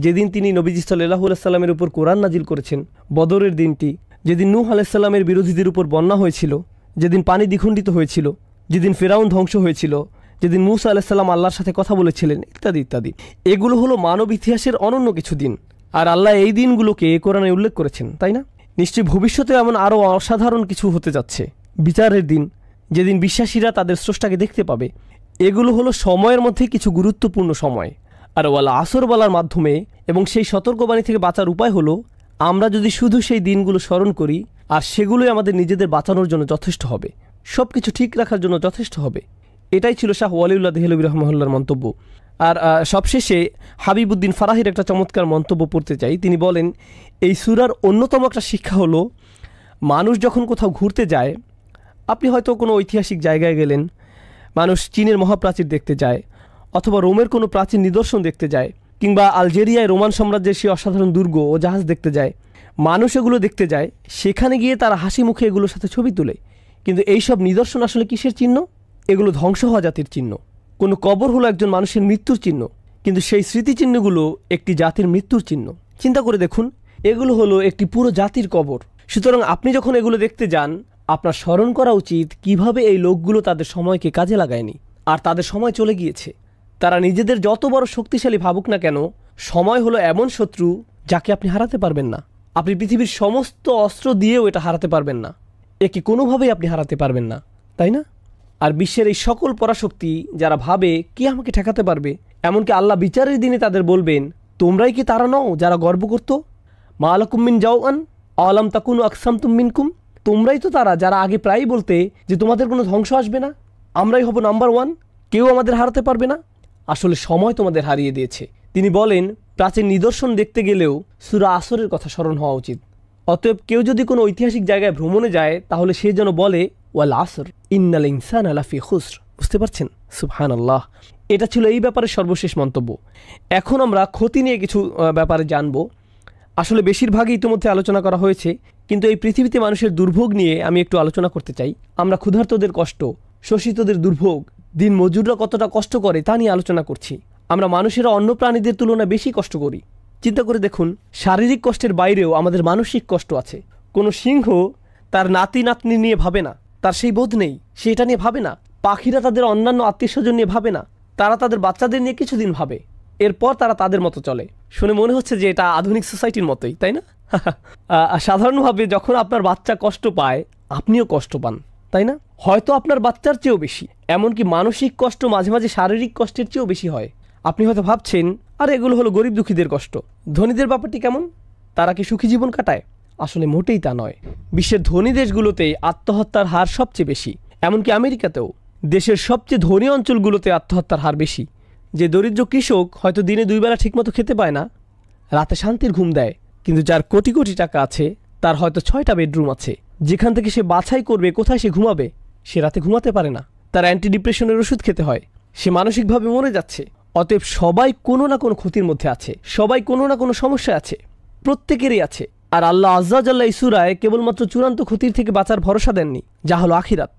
যেদিন তিনি নবীজি সাল্লাল্লাহু আলাইহি সাল্লামের উপর কোরআন নাজিল করেছেন, বদরের দিনটি, যেদিন নূহ আলাইহিস সালামের বিরোধীদের উপর বন্যা হয়েছিল, যেদিন পানি দ্বিখণ্ডিত হয়েছিল, যেদিন ফেরাউন ধ্বংস হয়েছিল, যেদিন মূসা আলাইহিস সালাম আল্লাহর সাথে কথা বলেছিলেন, ইত্যাদি ইত্যাদি। এগুলো হলো মানব ইতিহাসের অনন্য কিছু দিন, আর আল্লাহ এই দিনগুলোকে কোরআনে উল্লেখ করেছেন, তাই না? নিশ্চয়ই ভবিষ্যতে এমন আরও অসাধারণ কিছু হতে যাচ্ছে। বিচারের দিন, যেদিন বিশ্বাসীরা তাদের স্রষ্টাকে দেখতে পাবে। এগুলো হলো সময়ের মধ্যে কিছু গুরুত্বপূর্ণ সময়। আর ওয়ালা আসর বলার মাধ্যমে এবং সেই সতর্কবাণী থেকে বাঁচার উপায় হলো আমরা যদি শুধু সেই দিনগুলো স্মরণ করি, আর সেগুলোই আমাদের নিজেদের বাঁচানোর জন্য যথেষ্ট হবে, সব কিছু ঠিক রাখার জন্য যথেষ্ট হবে। এটাই ছিল শাহ ওয়ালিউল্লাহ দেহলভী রাহিমাহুল্লাহর মন্তব্য। আর সবশেষে হাবিবুদ্দিন ফারাহির একটা চমৎকার মন্তব্য পড়তে চাই। তিনি বলেন, এই সূরার অন্যতম একটা শিক্ষা হলো, মানুষ যখন কোথাও ঘুরতে যায়, আপনি হয়তো কোনো ঐতিহাসিক জায়গায় গেলেন, মানুষ চীনের মহাপ্রাচীর দেখতে যায়, অথবা রোমের কোনো প্রাচীন নিদর্শন দেখতে যায়, কিংবা আলজেরিয়ায় রোমান সাম্রাজ্যের সেই অসাধারণ দুর্গ ও জাহাজ দেখতে যায়। মানুষ এগুলো দেখতে যায়, সেখানে গিয়ে তারা হাসি মুখে এগুলোর সাথে ছবি তুলে। কিন্তু এইসব নিদর্শন আসলে কিসের চিহ্ন? এগুলো ধ্বংস হওয়া জাতির চিহ্ন। কোনো কবর হলো একজন মানুষের মৃত্যুর চিহ্ন, কিন্তু সেই স্মৃতিচিহ্নগুলো একটি জাতির মৃত্যুর চিহ্ন। চিন্তা করে দেখুন, এগুলো হলো একটি পুরো জাতির কবর। সুতরাং আপনি যখন এগুলো দেখতে যান, আপনার স্মরণ করা উচিত কিভাবে এই লোকগুলো তাদের সময়কে কাজে লাগায়নি, আর তাদের সময় চলে গিয়েছে। তারা নিজেদের যত বড় শক্তিশালী ভাবুক না কেন, সময় হলো এমন শত্রু যাকে আপনি হারাতে পারবেন না। আপনি পৃথিবীর সমস্ত অস্ত্র দিয়েও এটা হারাতে পারবেন না, একে কোনোভাবেই আপনি হারাতে পারবেন না, তাই না? আর বিশ্বের এই সকল পরাশক্তি যারা ভাবে কে আমাকে ঠেকাতে পারবে, এমনকি আল্লাহ বিচারের দিনে তাদের বলবেন, তোমরাই কি তারা নও যারা গর্ব করতো? মা লাকুম মিন জাওআন আলাম তাকুনু আকসামতুম মিনকুম, তোমরাই তো তারা যারা আগে প্রায়ই বলতে যে তোমাদের কোনো ধ্বংস আসবে না, আমরাই হব নাম্বার ওয়ান, কেউ আমাদের হারাতে পারবে না। আসলে সময় তোমাদের হারিয়ে দিয়েছে। তিনি বলেন, প্রাচীন নিদর্শন দেখতে গেলেও সূরা আসরের কথা স্মরণ হওয়া উচিত। অতএব কেউ যদি কোনো ঐতিহাসিক জায়গায় ভ্রমণে যায়, তাহলে সে যেন বলে ওয়াল আসর ইন্নাল ইনসানা লাফি খুসর। বুঝতে পারছেন? সুবহানাল্লাহ। এটা ছিল এই ব্যাপারে সর্বশেষ মন্তব্য। এখন আমরা ক্ষতি নিয়ে কিছু ব্যাপারে জানব। আসলে বেশিরভাগই ইতিমধ্যে আলোচনা করা হয়েছে, কিন্তু এই পৃথিবীতে মানুষের দুর্ভোগ নিয়ে আমি একটু আলোচনা করতে চাই। আমরা ক্ষুধার্তদের কষ্ট, শোষিতদের দুর্ভোগ, দিন মজুররা কতটা কষ্ট করে তা নিয়ে আলোচনা করছি। আমরা মানুষেরা অন্য প্রাণীদের তুলনায় বেশি কষ্ট করি। চিন্তা করে দেখুন, শারীরিক কষ্টের বাইরেও আমাদের মানসিক কষ্ট আছে। কোনো সিংহ তার নাতি নাতনি নিয়ে ভাবে না, তার সেই বোধ নেই, সে এটা নিয়ে ভাবে না। পাখিরা তাদের অন্যান্য আত্মীয়স্বজন নিয়ে ভাবে না, তারা তাদের বাচ্চাদের নিয়ে কিছুদিন ভাবে, এরপর তারা তাদের মতো চলে। শুনে মনে হচ্ছে যে এটা আধুনিক সোসাইটির মতোই, তাই না? সাধারণভাবে যখন আপনার বাচ্চা কষ্ট পায়, আপনিও কষ্ট পান, তাই না? হয়তো আপনার বাচ্চার চেয়েও বেশি। এমনকি মানসিক কষ্ট মাঝে মাঝে শারীরিক কষ্টের চেয়েও বেশি হয়। আপনি হয়তো ভাবছেন, আর এগুলো হলো গরিব দুঃখীদের কষ্ট, ধনীদের ব্যাপারটি কেমন? তারা কি সুখী জীবন কাটায়? আসলে মোটেই তা নয়। বিশ্বের ধনী দেশগুলোতে আত্মহত্যার হার সবচেয়ে বেশি, এমনকি আমেরিকাতেও। দেশের সবচেয়ে ধনী অঞ্চলগুলোতে আত্মহত্যার হার বেশি। যে দরিদ্র কৃষক হয়তো দিনে 2 বেলা ঠিকমতো খেতে পায় না, রাতে শান্তির ঘুম দেয়, কিন্তু যার কোটি কোটি টাকা আছে, তার হয়তো 6টা বেডরুম আছে, যেখান থেকে সে বাছাই করবে কোথায় সে ঘুমাবে, সে রাতে ঘুমাতে পারে না, তার অ্যান্টি ডিপ্রেশনের ওষুধ খেতে হয়, সে মানসিকভাবে মরে যাচ্ছে। অতএব সবাই কোনো না কোনো ক্ষতির মধ্যে আছে, সবাই কোনো না কোনো সমস্যা আছে, প্রত্যেকেরই আছে। আর আল্লাহ আজ্জা ওয়া জাল্লা এই সূরায় কেবলমাত্র চূড়ান্ত ক্ষতির থেকে বাঁচার ভরসা দেননি, যা হলো আখিরাত।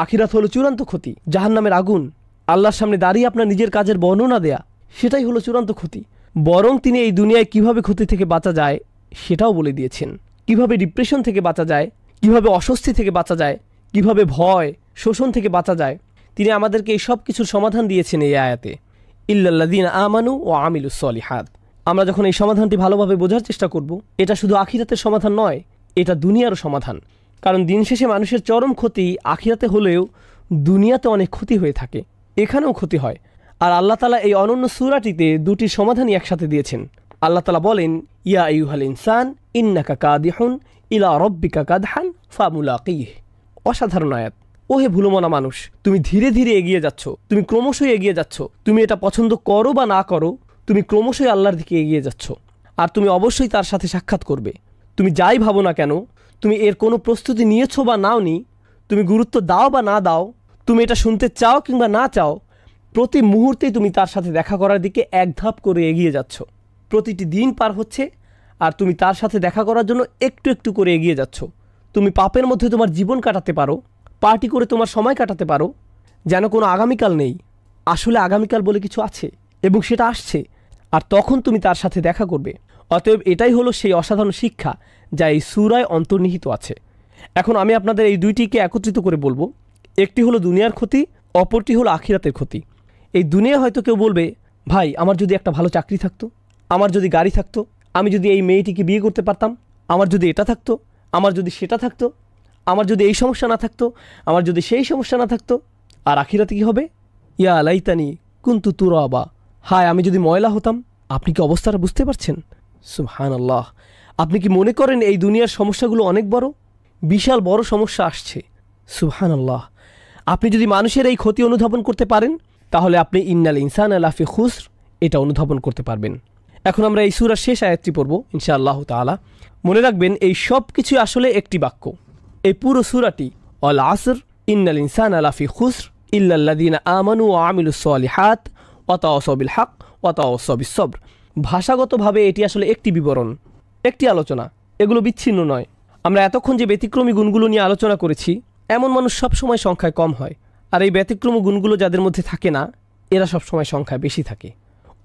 আখিরাত হলো চূড়ান্ত ক্ষতি, জাহান্নামের আগুন। আল্লাহর সামনে দাঁড়িয়ে আপনার নিজের কাজের বর্ণনা দেয়া, সেটাই হলো চূড়ান্ত ক্ষতি। বরং তিনি এই দুনিয়ায় কিভাবে ক্ষতি থেকে বাঁচা যায় সেটাও বলে দিয়েছেন। কিভাবে ডিপ্রেশন থেকে বাঁচা যায়, কিভাবে অস্বস্তি থেকে বাঁচা যায়, কিভাবে ভয় শোষণ থেকে বাঁচা যায়, তিনি আমাদেরকে এই সব কিছুর সমাধান দিয়েছেন এই আয়াতে। ইল্লাল্লাযীনা আমানু ওয়া আমিলুস সলিহাত। আমরা যখন এই সমাধানটি ভালোভাবে বোঝার চেষ্টা করব, এটা শুধু আখিরাতের সমাধান নয়, এটা দুনিয়ারও সমাধান। কারণ দিন শেষে মানুষের চরম ক্ষতি আখিরাতে হলেও দুনিয়াতে অনেক ক্ষতি হয়ে থাকে, এখানেও ক্ষতি হয়। আর আল্লাহ তাআলা এই অনন্য সূরাটিতে দুটি সমাধানই একসাথে দিয়েছেন। আল্লাহ তাআলা বলেন, ইয়া আইয়ুহাল ইনসান ইন্নাকা কাদিহুন ইলা রাব্বিকা কাদহান ফামুলাকিহ। অসাধারণ আয়াত। ওহে ভুলমনা মানুষ, তুমি ধীরে ধীরে এগিয়ে যাচ্ছ, তুমি ক্রমশই এগিয়ে যাচ্ছ। তুমি এটা পছন্দ করো বা না করো, তুমি ক্রমশই আল্লাহর দিকে এগিয়ে যাচ্ছ, আর তুমি অবশ্যই তার সাথে সাক্ষাৎ করবে। তুমি যাই ভাবো না কেন, তুমি এর কোনো প্রস্তুতি নিয়েছো বা নাওনি, তুমি গুরুত্ব দাও বা না দাও, তুমি এটা শুনতে চাও কিংবা না চাও, প্রতি মুহূর্তেই তুমি তার সাথে দেখা করার দিকে এক ধাপ করে এগিয়ে যাচ্ছ। প্রতিটি দিন পার হচ্ছে আর তুমি তার সাথে দেখা করার জন্য একটু একটু করে এগিয়ে যাচ্ছ। তুমি পাপের মধ্যে তোমার জীবন কাটাতে পারো, পার্টি করে তোমার সময় কাটাতে পারো, যেন কোনো আগামীকাল নেই। আসলে আগামীকাল বলে কিছু আছে এবং সেটা আসছে, আর তখন তুমি তার সাথে দেখা করবে। অতএব এটাই হলো সেই অসাধারণ শিক্ষা যা এই সূরায় অন্তর্নিহিত আছে। এখন আমি আপনাদের এই দুইটিকে একত্রিত করে বলবো। একটি হলো দুনিয়ার ক্ষতি, অপরটি হলো আখিরাতের ক্ষতি। এই দুনিয়া হয়তো কেউ বলবে, ভাই আমার যদি একটা ভালো চাকরি থাকতো, আমার যদি গাড়ি থাকতো, আমি যদি এই মেয়েটিকে বিয়ে করতে পারতাম, আমার যদি এটা থাকতো, আমার যদি সেটা থাকতো, আমার যদি এই সমস্যা না থাকতো, আমার যদি সেই সমস্যা না থাকতো। আর আখিরাতে কী হবে? ইয়া লাইতানি কুনতু তুরাবা, হায় আমি যদি ময়লা হতাম। আপনি কি অবস্থাটা বুঝতে পারছেন? সুবহানাল্লাহ। আপনি কি মনে করেন এই দুনিয়ার সমস্যাগুলো অনেক বড়? বিশাল বড় সমস্যা আসছে। সুবহানাল্লাহ। আপনি যদি মানুষের এই ক্ষতি অনুধাবন করতে পারেন, তাহলে আপনি ইন্নাল ইনসানা লাফি খুসর এটা অনুধাবন করতে পারবেন। এখন আমরা এই সূরার শেষ আয়াতটি পড়ব ইনশাআল্লাহ তাআলা। মনে রাখবেন এই সব কিছু আসলে একটি বাক্য। এই পুরো সূরাটি আল আসর ইন্নাল ইনসানা লাফি খুসর ইল্লাল্লাযীনা আমানু ওয়া আমিলুস সালিহাত ওয়া তাওয়াসাউ বিল হক ওয়া তাওয়াসাউ বিস সবর। ভাষাগতভাবে এটি আসলে একটি বিবরণ, একটি আলোচনা, এগুলো বিচ্ছিন্ন নয়। আমরা এতক্ষণ যে ব্যতিক্রমী গুণগুলো নিয়ে আলোচনা করেছি, এমন মানুষ সবসময় সংখ্যায় কম হয়, আর এই ব্যতিক্রমী গুণগুলো যাদের মধ্যে থাকে না, এরা সবসময় সংখ্যায় বেশি থাকে।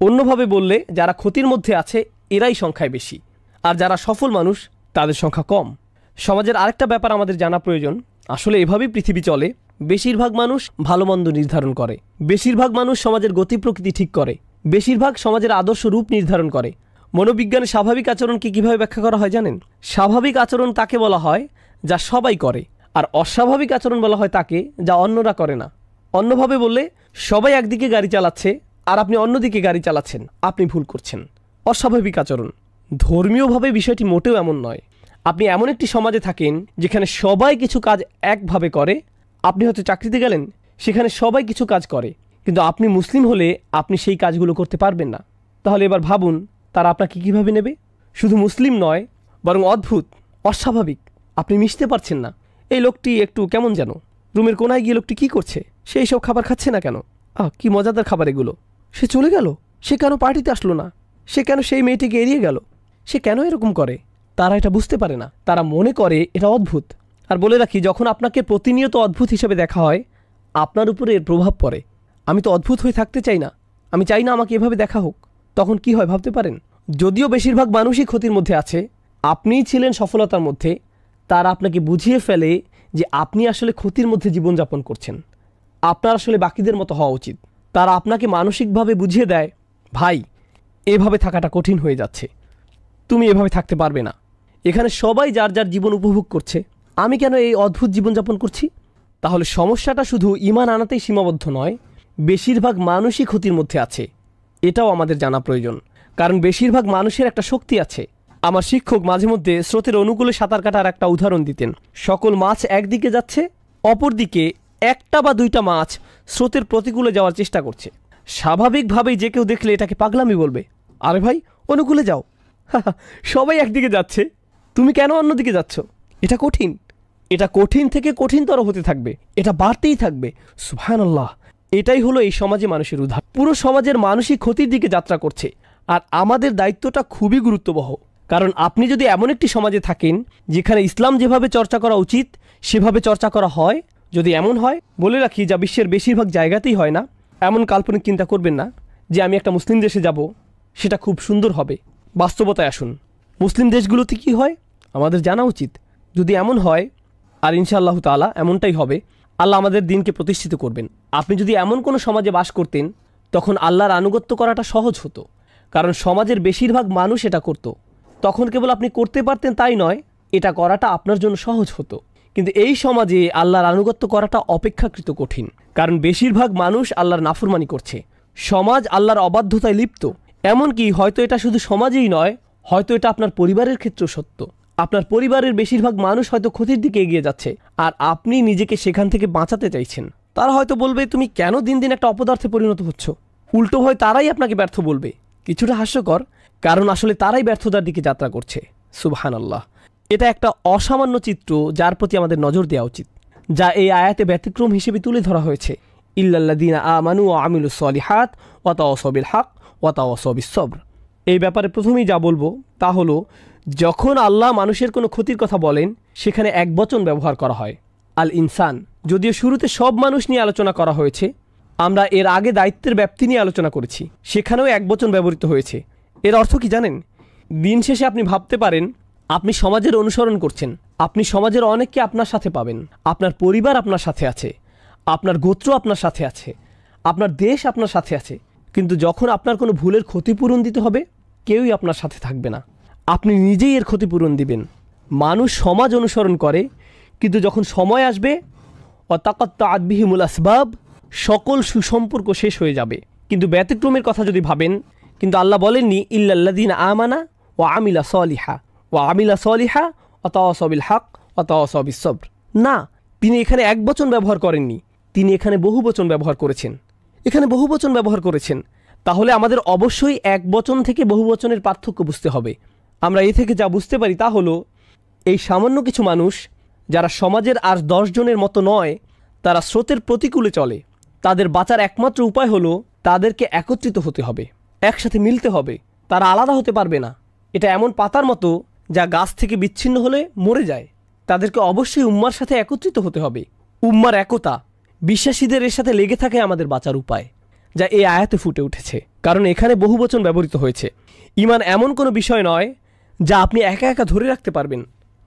অন্যভাবে বললে যারা ক্ষতির মধ্যে আছে এরাই সংখ্যায় বেশি, আর যারা সফল মানুষ তাদের সংখ্যা কম। সমাজের আরেকটা ব্যাপার আমাদের জানা প্রয়োজন। আসলে এভাবেই পৃথিবী চলে। বেশিরভাগ মানুষ ভালো মন্দ নির্ধারণ করে, বেশিরভাগ মানুষ সমাজের গতি প্রকৃতি ঠিক করে, বেশিরভাগ সমাজের আদর্শ রূপ নির্ধারণ করে। মনোবিজ্ঞানে স্বাভাবিক আচরণকে কীভাবে ব্যাখ্যা করা হয় জানেন? স্বাভাবিক আচরণ তাকে বলা হয় যা সবাই করে, আর অস্বাভাবিক আচরণ বলা হয় তাকে যা অন্যরা করে না। অন্যভাবে বললে, সবাই একদিকে গাড়ি চালাচ্ছে আর আপনি অন্যদিকে গাড়ি চালাচ্ছেন, আপনি ভুল করছেন। অস্বাভাবিক আচরণ। ধর্মীয়ভাবে বিষয়টি মোটেও এমন নয়। আপনি এমন একটি সমাজে থাকেন যেখানে সবাই কিছু কাজ একভাবে করে। আপনি হয়তো চাকরিতে গেলেন, সেখানে সবাই কিছু কাজ করে, কিন্তু আপনি মুসলিম হলে আপনি সেই কাজগুলো করতে পারবেন না। তাহলে এবার ভাবুন তারা আপনাকে কীভাবে নেবে? শুধু মুসলিম নয়, বরং অদ্ভুত, অস্বাভাবিক। আপনি মিশতে পারছেন না। এই লোকটি একটু কেমন যেন, রুমের কোনায় গিয়ে লোকটি কী করছে? সে এইসব খাবার খাচ্ছে না কেন? কি মজাদার খাবার এগুলো। সে চলে গেল, সে কেন পার্টিতে আসলো না? সে কেন সেই মেয়েটিকে এড়িয়ে গেল? সে কেন এরকম করে? তারা এটা বুঝতে পারে না, তারা মনে করে এটা অদ্ভুত। আর বলে রাখি, যখন আপনাকে প্রতিনিয়ত অদ্ভুত হিসেবে দেখা হয়, আপনার উপরে এর প্রভাব পড়ে। আমি তো অদ্ভুত হয়ে থাকতে চাই না, আমি চাই না আমাকে এভাবে দেখা হোক। তখন কি হয় ভাবতে পারেন? যদিও বেশিরভাগ মানুষই ক্ষতির মধ্যে আছে, আপনিই ছিলেন সফলতার মধ্যে, তারা আপনাকে বুঝিয়ে ফেলে যে আপনি আসলে ক্ষতির মধ্যে জীবনযাপন করছেন। আপনার আসলে বাকিদের মতো হওয়া উচিত। তারা আপনাকে মানসিকভাবে বুঝিয়ে দেয়, ভাই এভাবে থাকাটা কঠিন হয়ে যাচ্ছে, তুমি এভাবে থাকতে পারবে না। এখানে সবাই যার যার জীবন উপভোগ করছে, আমি কেন এই অদ্ভুত জীবনযাপন করছি? তাহলে সমস্যাটা শুধু ঈমান আনাতেই সীমাবদ্ধ নয়, বেশিরভাগ মানুষই ক্ষতির মধ্যে আছে, এটাও আমাদের জানা প্রয়োজন। কারণ বেশিরভাগ মানুষের একটা শক্তি আছে। আমার শিক্ষক মাঝে মধ্যে স্রোতের অনুকূলে সাঁতার কাটার একটা উদাহরণ দিতেন। সকল মাছ একদিকে যাচ্ছে, অপরদিকে একটা বা দুইটা মাছ স্রোতের প্রতিকূলে যাওয়ার চেষ্টা করছে। স্বাভাবিকভাবেই যে কেউ দেখলে এটাকে পাগলামি বলবে, আরে ভাই অনুকূলে যাও, সবাই একদিকে যাচ্ছে, তুমি কেন অন্যদিকে যাচ্ছ? এটা কঠিন, এটা কঠিন থেকে কঠিনতর হতে থাকবে, এটা বাড়তেই থাকবে। সুবহানাল্লাহ। এটাই হলো এই সমাজে মানুষের উদাহরণ। পুরো সমাজের মানুষই ক্ষতির দিকে যাত্রা করছে, আর আমাদের দায়িত্বটা খুবই গুরুত্ববহ। কারণ আপনি যদি এমন একটি সমাজে থাকেন যেখানে ইসলাম যেভাবে চর্চা করা উচিত সেভাবে চর্চা করা হয়, যদি এমন হয়, বলে রাখি যা বিশ্বের বেশিরভাগ জায়গাতেই হয় না, এমন কাল্পনিক চিন্তা করবেন না যে আমি একটা মুসলিম দেশে যাব, সেটা খুব সুন্দর হবে। বাস্তবতায় আসুন, মুসলিম দেশগুলোতে কি হয় আমাদের জানা উচিত। যদি এমন হয়, আর ইনশাআল্লাহ তাআলা এমনটাই হবে, আল্লাহ আমাদের দিনকে প্রতিষ্ঠিত করবেন। আপনি যদি এমন কোনো সমাজে বাস করতেন, তখন আল্লাহর আনুগত্য করাটা সহজ হতো, কারণ সমাজের বেশিরভাগ মানুষ এটা করত। তখন কেবল আপনি করতে পারতেন তাই নয়, এটা করাটা আপনার জন্য সহজ হতো। কিন্তু এই সমাজে আল্লাহর আনুগত্য করাটা অপেক্ষাকৃত কঠিন, কারণ বেশিরভাগ মানুষ আল্লাহর নাফরমানি করছে। সমাজ আল্লাহর অবাধ্যতায় লিপ্ত। এমনকি হয়তো এটা শুধু সমাজেই নয়, হয়তো এটা আপনার পরিবারের ক্ষেত্রেও সত্য। আপনার পরিবারের বেশিরভাগ মানুষ হয়তো ক্ষতির দিকে এগিয়ে যাচ্ছে, আর আপনি নিজেকে সেখান থেকে বাঁচাতে চাইছেন। তারা হয়তো বলবে, তুমি কেন দিন দিন একটা অপদার্থে পরিণত হচ্ছ? উল্টো হয় তারাই আপনাকে ব্যর্থ বলবে। কিছুটা হাস্যকর, কারণ আসলে তারাই ব্যর্থতার দিকে যাত্রা করছে। সুবহানাল্লাহ। এটা একটা অসামান্য চিত্র যার প্রতি আমাদের নজর দেওয়া উচিত, যা এই আয়াতে ব্যতিক্রম হিসেবে তুলে ধরা হয়েছে। ইল্লাল্লাযীনা আমানু ওয়া আমিলুস সালিহাত ওয়া তাওয়াসাউ বিল হক ওয়া তাওয়াসাউ বিস সবর। এই ব্যাপারে প্রথমেই যা বলবো তা হলো, যখন আল্লাহ মানুষের কোনো ক্ষতির কথা বলেন সেখানে একবচন ব্যবহার করা হয়, আল ইনসান। যদিও শুরুতে সব মানুষ নিয়ে আলোচনা করা হয়েছে, আমরা এর আগে দায়িত্বের ব্যাপ্তি নিয়ে আলোচনা করেছি, সেখানেও একবচন ব্যবহৃত হয়েছে। এর অর্থ কি জানেন? দিন শেষে আপনি ভাবতে পারেন আপনি সমাজের অনুসরণ করছেন, আপনি সমাজের অনেককে আপনার সাথে পাবেন, আপনার পরিবার আপনার সাথে আছে, আপনার গোত্র আপনার সাথে আছে, আপনার দেশ আপনার সাথে আছে, কিন্তু যখন আপনার কোনো ভুলের ক্ষতিপূরণ দিতে হবে কেউই আপনার সাথে থাকবে না, আপনি নিজেই এর ক্ষতিপূরণ দিবেন। মানুষ সমাজ অনুসরণ করে, কিন্তু যখন সময় আসবে অতাকাত্তাআত বিহিমুল আসবাব, সকল সুসম্পর্ক শেষ হয়ে যাবে। কিন্তু ব্যতিক্রমের কথা যদি ভাবেন, কিন্তু আল্লাহ বলেননি ইল্লাল্লাযীনা আমানা ওয়া আমিলা সলিহা ওয়া তাওয়াসাউ বিল হক ওয়া তাওয়াসাউ বিস সবর। না, তিনি এখানে একবচন ব্যবহার করেননি, তিনি এখানে বহুবচন ব্যবহার করেছেন। তাহলে আমাদের অবশ্যই একবচন থেকে বহুবচনের পার্থক্য বুঝতে হবে। আমরা এ থেকে যা বুঝতে পারি তা হলো, এই সামান্য কিছু মানুষ যারা সমাজের আর 10 জনের মতো নয়, তারা স্রোতের প্রতিকূলে চলে, তাদের বাঁচার একমাত্র উপায় হলো তাদেরকে একত্রিত হতে হবে, একসাথে মিলতে হবে। তারা আলাদা হতে পারবে না। এটা এমন পাতার মতো যা গাছ থেকে বিচ্ছিন্ন হলে মরে যায়। তাদেরকে অবশ্যই উম্মার সাথে একত্রিত হতে হবে। উম্মার একতা, বিশ্বাসীদের এর সাথে লেগে থাকে আমাদের বাঁচার উপায়, যা এই আয়াতে ফুটে উঠেছে। কারণ এখানে বহুবচন ব্যবহৃত হয়েছে। ঈমান এমন কোনো বিষয় নয় যা আপনি একা একা ধরে রাখতে পারবেন।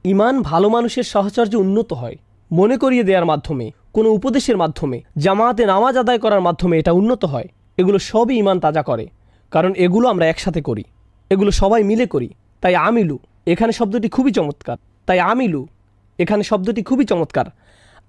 ঈমান ভালো মানুষের সাহচর্যে উন্নত হয়, মনে করিয়ে দেওয়ার মাধ্যমে, কোনো উপদেশের মাধ্যমে, জামাতে নামাজ আদায় করার মাধ্যমে এটা উন্নত হয়। এগুলো সবই ঈমান তাজা করে, কারণ এগুলো আমরা একসাথে করি, এগুলো সবাই মিলে করি। তাই আমিলু এখানে শব্দটি খুবই চমৎকার।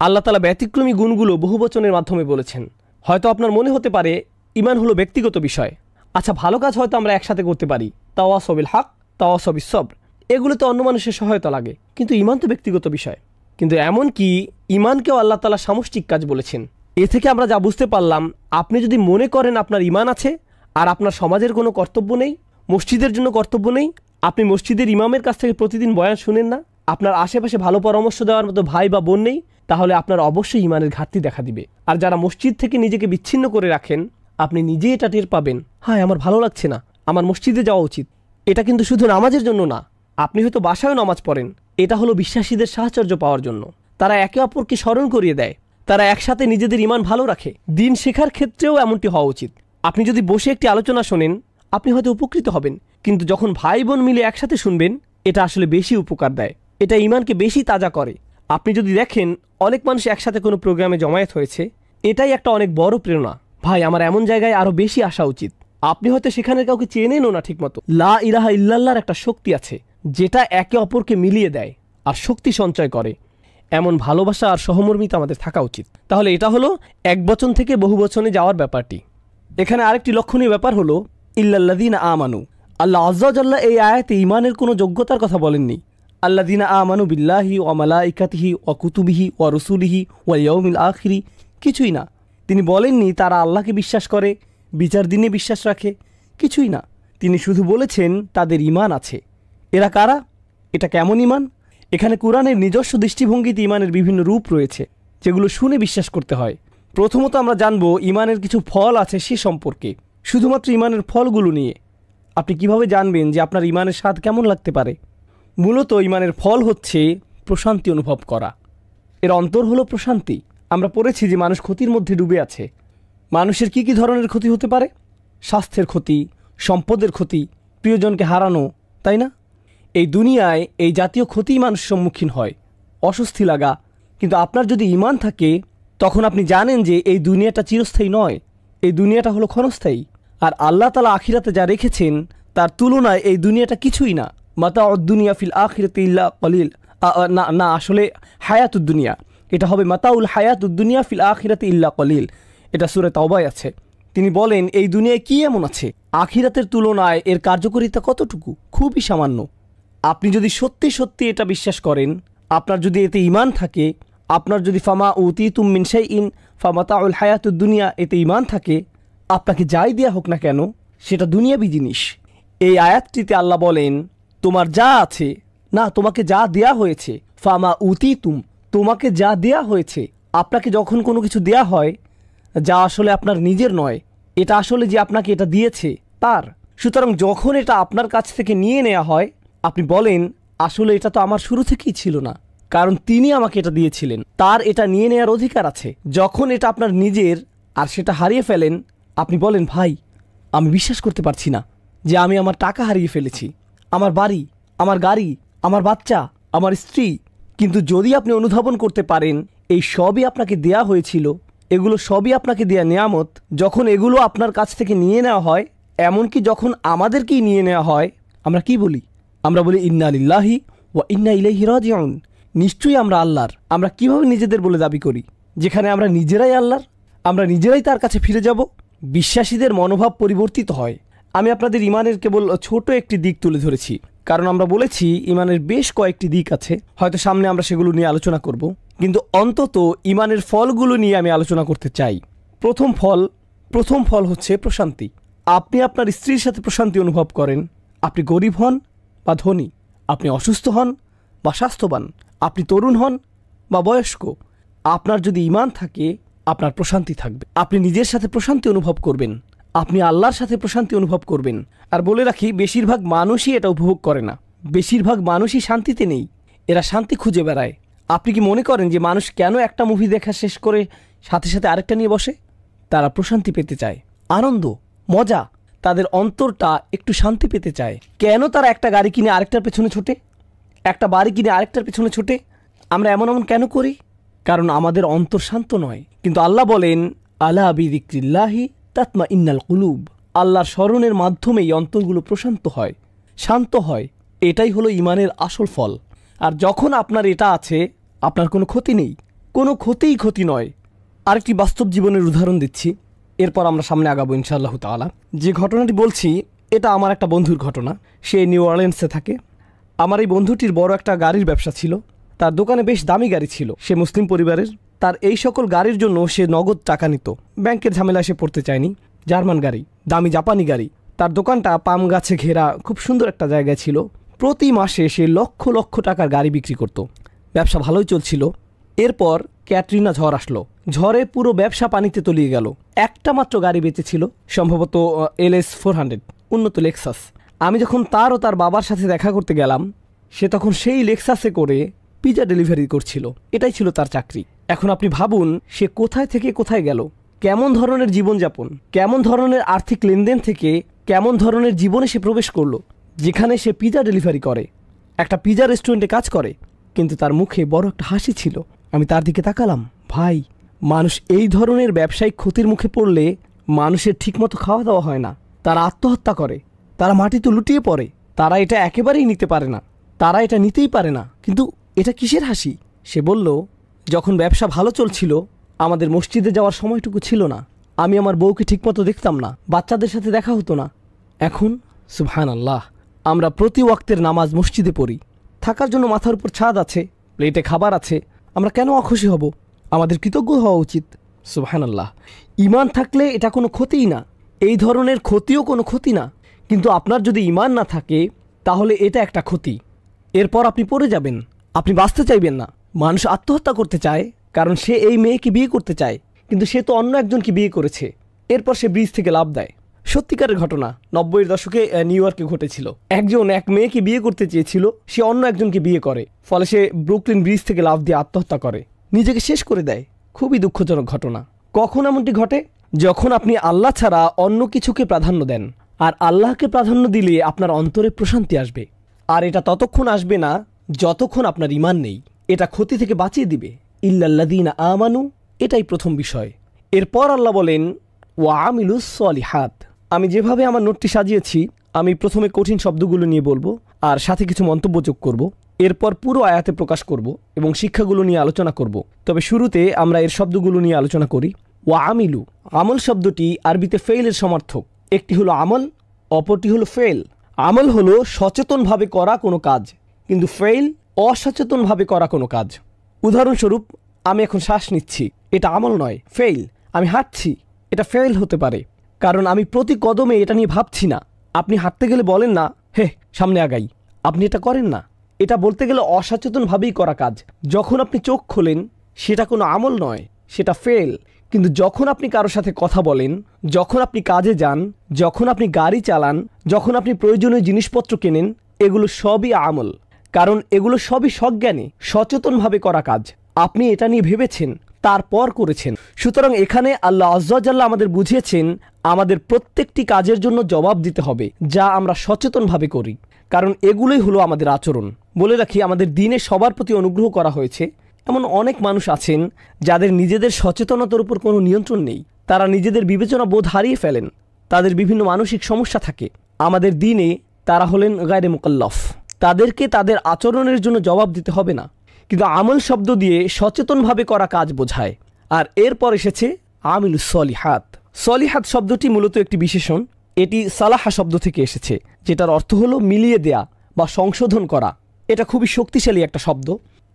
আল্লাহ তাআলা ব্যতিক্রমী গুণগুলো বহুবচনের মাধ্যমে বলেছেন। হয়তো আপনার মনে হতে পারে ঈমান হলো ব্যক্তিগত বিষয়। আচ্ছা, ভালো কাজ হয়তো আমরা একসাথে করতে পারি, তাওয়াসাউ বিল হক, তাওয়াসাউ বিস সবর, এগুলোতে অন্য মানুষের সহায়তা লাগে, কিন্তু ঈমান তো ব্যক্তিগত বিষয়। কিন্তু এমন কি ঈমানকেও আল্লাহ তাআলা সামষ্টিক কাজ বলেছেন। এ থেকে আমরা যা বুঝতে পারলাম, আপনি যদি মনে করেন আপনার ঈমান আছে আর আপনার সমাজের কোনো কর্তব্য নেই, মসজিদের জন্য কর্তব্য নেই, আপনি মসজিদের ইমামের কাছ থেকে প্রতিদিন বয়ান শুনেন না, আপনার আশেপাশে ভালো পরামর্শ দেওয়ার মতো ভাই বা বোন নেই, তাহলে আপনার অবশ্যই ঈমানের ঘাটতি দেখা দিবে। আর যারা মসজিদ থেকে নিজেকে বিচ্ছিন্ন করে রাখেন, আপনি নিজেই এটা টের পাবেন, হ্যাঁ আমার ভালো লাগছে না, আমার মসজিদে যাওয়া উচিত। এটা কিন্তু শুধু নামাজের জন্য না, আপনি হয়তো বাসায়ও নামাজ পড়েন, এটা হলো বিশ্বাসীদের সাহচর্য পাওয়ার জন্য। তারা একে অপরকে স্মরণ করিয়ে দেয়, তারা একসাথে নিজেদের ঈমান ভালো রাখে। দিন শেখার ক্ষেত্রেও এমনটি হওয়া উচিত। আপনি যদি বসে একটি আলোচনা শোনেন, আপনি হয়তো উপকৃত হবেন, কিন্তু যখন ভাই বোন মিলে একসাথে শুনবেন, এটা আসলে বেশি উপকার দেয়, এটা ঈমানকে বেশি তাজা করে। আপনি যদি দেখেন অনেক মানুষ একসাথে কোনো প্রোগ্রামে জমায়েত হয়েছে, এটাই একটা অনেক বড় প্রেরণা। ভাই, আমার এমন জায়গায় আরও বেশি আসা উচিত। আপনি হয়তো সেখানে কাউকে চেনেনও না ঠিকমতো। লা ইলাহা ইল্লাল্লাহর একটা শক্তি আছে, যেটা একে অপরকে মিলিয়ে দেয় আর শক্তি সঞ্চয় করে। এমন ভালোবাসা আর সহমর্মিতা আমাদের থাকা উচিত। তাহলে এটা হলো একবচন থেকে বহুবচনে যাওয়ার ব্যাপারটি। এখানে আরেকটি লক্ষণীয় ব্যাপার হলো ইল্লাল্লাযীনা আমানু। আল্লাহ আযজা ওয়া জাল্লা এই আয়াতে ঈমানের কোনো যোগ্যতার কথা বলেননি। আল্লাযীনা আমানু বিল্লাহি ওয়া মালাইকাতিহি ওয়া কুতুবিহি ওয়া রুসুলিহি ওয়া ইয়াউমিল আখিরি, কিছুই না। তিনি বলেননি তারা আল্লাহকে বিশ্বাস করে, বিচার দিনে বিশ্বাস রাখে, কিছুই না। তিনি শুধু বলেছেন তাদের ঈমান আছে। এরা কারা? এটা কেমন ঈমান? এখানে কোরআনের নিজস্ব দৃষ্টিভঙ্গিতে ঈমানের বিভিন্ন রূপ রয়েছে, যেগুলো শুনে বিশ্বাস করতে হয়। প্রথমত আমরা জানব ঈমানের কিছু ফল আছে সে সম্পর্কে। শুধুমাত্র ঈমানের ফলগুলো নিয়ে আপনি কিভাবে জানবেন যে আপনার ঈমানের স্বাদ কেমন লাগতে পারে? মূলত ঈমানের ফল হচ্ছে প্রশান্তি অনুভব করা। এর অন্তর হলো প্রশান্তি। আমরা পড়েছি যে মানুষ ক্ষতির মধ্যে ডুবে আছে। মানুষের কি কি ধরনের ক্ষতি হতে পারে? স্বাস্থ্যের ক্ষতি, সম্পদের ক্ষতি, প্রিয়জনকে হারানো, তাই না? এই দুনিয়ায় এই জাতীয় ক্ষতিই মানুষ সম্মুখীন হয়, অস্বস্তি লাগা। কিন্তু আপনার যদি ঈমান থাকে, তখন আপনি জানেন যে এই দুনিয়াটা চিরস্থায়ী নয়, এই দুনিয়াটা হলো ক্ষণস্থায়ী। আর আল্লাহ তাআলা আখিরাতে যা রেখেছেন তার তুলনায় এই দুনিয়াটা কিছুই না। মাতাউদ দুনিয়া ফিল আখিরাতি ইল্লা কলিল। না, আসলে হায়াতুদ দুনিয়া, এটা হবে মাতাউল হায়াতুদ দুনিয়া ফিল আখিরাতি ইল্লা কলিল। এটা সূরা তাওবায় আছে। তিনি বলেন এই দুনিয়ায় কি এমন আছে, আখিরাতের তুলনায় এর কার্যকারিতা কতটুকু? খুবই সামান্য। আপনি যদি সত্যি সত্যি এটা বিশ্বাস করেন, আপনার যদি এতে ঈমান থাকে, আপনার যদি ফামা উতিতুম মিন শাইইন ফামাতাউল হায়াতুদ দুনিয়া এতে ঈমান থাকে, আপনাকে যাই দেয়া হোক না কেন সেটা দুনিয়াবি জিনিস। এই আয়াতটিতে আল্লাহ বলেন তোমার যা আছে, না তোমাকে যা দেয়া হয়েছে, ফামা উতিতুম, তোমাকে যা দেয়া হয়েছে। আপনাকে যখন কোনো কিছু দেয়া হয় যা আসলে আপনার নিজের নয়, এটা আসলে যে আপনাকে এটা দিয়েছে তার, সুতরাং যখন এটা আপনার কাছ থেকে নিয়ে নেওয়া হয়, আপনি বলেন আসলে এটা তো আমার শুরু থেকেই ছিল না, কারণ তিনি আমাকে এটা দিয়েছিলেন, তার এটা নিয়ে নেওয়ার অধিকার আছে। যখন এটা আপনার নিজের আর সেটা হারিয়ে ফেলেন, আপনি বলেন ভাই আমি বিশ্বাস করতে পারছি না যে আমি আমার টাকা হারিয়ে ফেলেছি, আমার বাড়ি, আমার গাড়ি, আমার বাচ্চা, আমার স্ত্রী। কিন্তু যদি আপনি অনুধাবন করতে পারেন এই সবই আপনাকে দেয়া হয়েছিল, এগুলো সবই আপনাকে দেয়া নেয়ামত, যখন এগুলো আপনার কাছ থেকে নিয়ে নেওয়া হয়, এমনকি যখন আমাদেরকেই নিয়ে নেওয়া হয়, আমরা কি বলি? আমরা বলি ইন্না লিল্লাহি ওয়া ইন্না ইলাইহি রাজিউন। নিশ্চয়ই আমরা আল্লাহর। আমরা কিভাবে নিজেদের বলে দাবি করি, যেখানে আমরা নিজেরাই আল্লাহর, আমরা নিজেরাই তার কাছে ফিরে যাব? বিশ্বাসীদের মনোভাব পরিবর্তিত হয়। আমি আপনাদের ইমানের কেবল ছোট একটি দিক তুলে ধরেছি, কারণ আমরা বলেছি ইমানের বেশ কয়েকটি দিক আছে, হয়তো সামনে আমরা সেগুলো নিয়ে আলোচনা করব, কিন্তু অন্তত ইমানের ফলগুলো নিয়ে আমি আলোচনা করতে চাই। প্রথম ফল হচ্ছে প্রশান্তি। আপনি আপনার স্ত্রীর সাথে প্রশান্তি অনুভব করেন। আপনি গরিব হন বা ধনী, আপনি অসুস্থ হন বা স্বাস্থ্যবান, আপনি তরুণ হন বা বয়স্ক, আপনার যদি ঈমান থাকে আপনার প্রশান্তি থাকবে। আপনি নিজের সাথে প্রশান্তি অনুভব করবেন, আপনি আল্লাহর সাথে প্রশান্তি অনুভব করবেন। আর বলে রাখি, বেশিরভাগ মানুষই এটা উপভোগ করে না। বেশিরভাগ মানুষই শান্তিতে নেই, এরা শান্তি খুঁজে বেড়ায়। আপনি কি মনে করেন যে মানুষ কেন একটা মুভি দেখা শেষ করে সাথে সাথে আরেকটা নিয়ে বসে? তারা প্রশান্তি পেতে চায়, আনন্দ, মজা, তাদের অন্তরটা একটু শান্তি পেতে চায়। কেন তারা একটা গাড়ি কিনে আরেকটার পেছনে ছোটে, একটা বাড়ি কিনে আরেকটার পেছনে ছোটে? আমরা এমন কেন করি? কারণ আমাদের অন্তর শান্ত নয়। কিন্তু আল্লাহ বলেন আলা বিযিক্রিল্লাহি তাতমাইন্নাল কুলুব। আল্লাহর স্মরণের মাধ্যমেই অন্তরগুলো প্রশান্ত হয়, শান্ত হয়। এটাই হলো ঈমানের আসল ফল। আর যখন আপনার এটা আছে, আপনার কোনো ক্ষতি নেই, কোনো ক্ষতি নয়। আরেকটি বাস্তব জীবনের উদাহরণ দিচ্ছি, এরপর আমরা সামনে আগাবো ইনশাআল্লাহ তাআলা। যে ঘটনাটি বলছি এটা আমার একটা বন্ধুর ঘটনা। সে নিউ অরলিন্সে থাকে। আমার এই বন্ধুটির বড় একটা গাড়ির ব্যবসা ছিল। তার দোকানে বেশ দামি গাড়ি ছিল। সে মুসলিম পরিবারের। তার এই সকল গাড়ির জন্য সে নগদ টাকা নিত, ব্যাংকের ঝামেলা সে পড়তে চায়নি। জার্মান গাড়ি, দামি জাপানি গাড়ি। তার দোকানটা পাম গাছে ঘেরা খুব সুন্দর একটা জায়গায় ছিল। প্রতি মাসে সে লক্ষ লক্ষ টাকার গাড়ি বিক্রি করত। ব্যবসা ভালোই চলছিল। এরপর ক্যাটরিনা ঝড় আসলো। ঝড়ে পুরো ব্যবসা পানিতে তলিয়ে গেল। একটা মাত্র গাড়ি বেঁচেছিল, সম্ভবত LS 400, উন্নত লেক্সাস। আমি যখন তার ও তার বাবার সাথে দেখা করতে গেলাম, সে তখন সেই লেক্সাসে করে পিজা ডেলিভারি করছিল। এটাই ছিল তার চাকরি। এখন আপনি ভাবুন সে কোথায় থেকে কোথায় গেল, কেমন ধরনের জীবনযাপন, কেমন ধরনের আর্থিক লেনদেন থেকে কেমন ধরনের জীবনে সে প্রবেশ করলো, যেখানে সে পিজা ডেলিভারি করে, একটা পিজা রেস্টুরেন্টে কাজ করে, কিন্তু তার মুখে বড় একটা হাসি ছিল। আমি তার দিকে তাকালাম। ভাই, মানুষ এই ধরনের ব্যবসায়িক ক্ষতির মুখে পড়লে মানুষের ঠিকমতো খাওয়া দাওয়া হয় না, তারা আত্মহত্যা করে, তারা মাটিতে লুটিয়ে পড়ে, তারা এটা একেবারেই নিতে পারে না, তারা এটা নিতেই পারে না। কিন্তু এটা কিসের হাসি? সে বলল, যখন ব্যবসা ভালো চলছিল আমাদের মসজিদে যাওয়ার সময়টুকু ছিল না, আমি আমার বউকে ঠিকমতো দেখতাম না, বাচ্চাদের সাথে দেখা হতো না। এখন সুবহানাল্লাহ, আমরা প্রতি ওয়াক্তের নামাজ মসজিদে পড়ি, থাকার জন্য মাথার উপর ছাদ আছে, প্লেটে খাবার আছে, আমরা কেন অখুশি হব? আমাদের কৃতজ্ঞ হওয়া উচিত। সুবহানাল্লাহ, ঈমান থাকলে এটা কোনো ক্ষতিই না, এই ধরনের ক্ষতিও কোনো ক্ষতি না। কিন্তু আপনার যদি ঈমান না থাকে তাহলে এটা একটা ক্ষতি। এরপর আপনি পড়ে যাবেন, আপনি বাঁচতে চাইবেন না। মানুষ আত্মহত্যা করতে চায় কারণ সে এই মেয়েকে বিয়ে করতে চায়, কিন্তু সে তো অন্য একজনকে বিয়ে করেছে। এরপর সে ব্রিজ থেকে লাফ দেয়। সত্যিকারের ঘটনা, 90-এর দশকে নিউ ইয়র্কে ঘটেছিল। একজন এক মেয়েকে বিয়ে করতে চেয়েছিল, সে অন্য একজনকে বিয়ে করে, ফলে সে ব্রুকলিন ব্রিজ থেকে লাফ দিয়ে আত্মহত্যা করে, নিজেকে শেষ করে দেয়। খুবই দুঃখজনক ঘটনা। কখন এমনটি ঘটে? যখন আপনি আল্লাহ ছাড়া অন্য কিছুকে প্রাধান্য দেন। আর আল্লাহকে প্রাধান্য দিলে আপনার অন্তরে প্রশান্তি আসবে। আর এটা ততক্ষণ আসবে না যতক্ষণ আপনার ঈমান নেই। এটা ক্ষতি থেকে বাঁচিয়ে দিবে। ইল্লাল্লাযীনা আমানু, এটাই প্রথম বিষয়। এরপর আল্লাহ বলেন ওয়া আমিলুস সলিহাত। আমি যেভাবে আমার নোটটি সাজিয়েছি, আমি প্রথমে কঠিন শব্দগুলো নিয়ে বলবো আর সাথে কিছু মন্তব্য যোগ করব। এরপর পুরো আয়াতে প্রকাশ করব এবং শিক্ষাগুলো নিয়ে আলোচনা করব। তবে শুরুতে আমরা এর শব্দগুলো নিয়ে আলোচনা করি। ওয়া আমিলু, আমল শব্দটি আরবিতে ফেইলের সমার্থক। একটি হলো আমল, অপরটি হলো ফেল। আমল হলো সচেতনভাবে করা কোনো কাজ, কিন্তু ফেইল অসচেতনভাবে করা কোনো কাজ। উদাহরণস্বরূপ, আমি এখন শ্বাস নিচ্ছি, এটা আমল নয়, ফেইল। আমি হাঁটছি, এটা ফেইল হতে পারে, কারণ আমি প্রতি কদমে এটা নিয়ে ভাবছি না। আপনি হাঁটতে গেলে বলেন না, হে সামনে আগাই, আপনি এটা করেন না। এটা বলতে গেলে অসচেতনভাবেই করা কাজ। যখন আপনি চোখ খোলেন, সেটা কোনো আমল নয়, সেটা ফেল। কিন্তু যখন আপনি কারোর সাথে কথা বলেন, যখন আপনি কাজে যান, যখন আপনি গাড়ি চালান, যখন আপনি প্রয়োজনীয় জিনিসপত্র কেনেন, এগুলো সবই আমল। কারণ এগুলো সবই সজ্ঞানে সচেতনভাবে করা কাজ। আপনি এটা নিয়ে ভেবেছেন, তারপর করেছেন। সুতরাং এখানে আল্লাহ আজ্জা ওয়া জাল্লা আমাদের বুঝিয়েছেন আমাদের প্রত্যেকটি কাজের জন্য জবাব দিতে হবে, যা আমরা সচেতনভাবে করি। কারণ এগুলোই হলো আমাদের আচরণ। বলে রাখি, আমাদের দিনে সবার প্রতি অনুগ্রহ করা হয়েছে। এমন অনেক মানুষ আছেন যাদের নিজেদের সচেতনতার উপর কোনো নিয়ন্ত্রণ নেই। তারা নিজেদের বিবেচনা বোধ হারিয়ে ফেলেন, তাদের বিভিন্ন মানসিক সমস্যা থাকে। আমাদের দিনে তারা হলেন গায়রে মুকাল্লাফ, তাদেরকে তাদের আচরণের জন্য জবাব দিতে হবে না। কিন্তু আমল শব্দ দিয়ে সচেতনভাবে করা কাজ বোঝায়। আর এরপর এসেছে আমিলুস সলিহাত। সলিহাত শব্দটি মূলত একটি বিশেষণ। এটি সালাহা শব্দ থেকে এসেছে, যেটার অর্থ হলো মিলিয়ে দেয়া বা সংশোধন করা। এটা খুবই শক্তিশালী একটা শব্দ।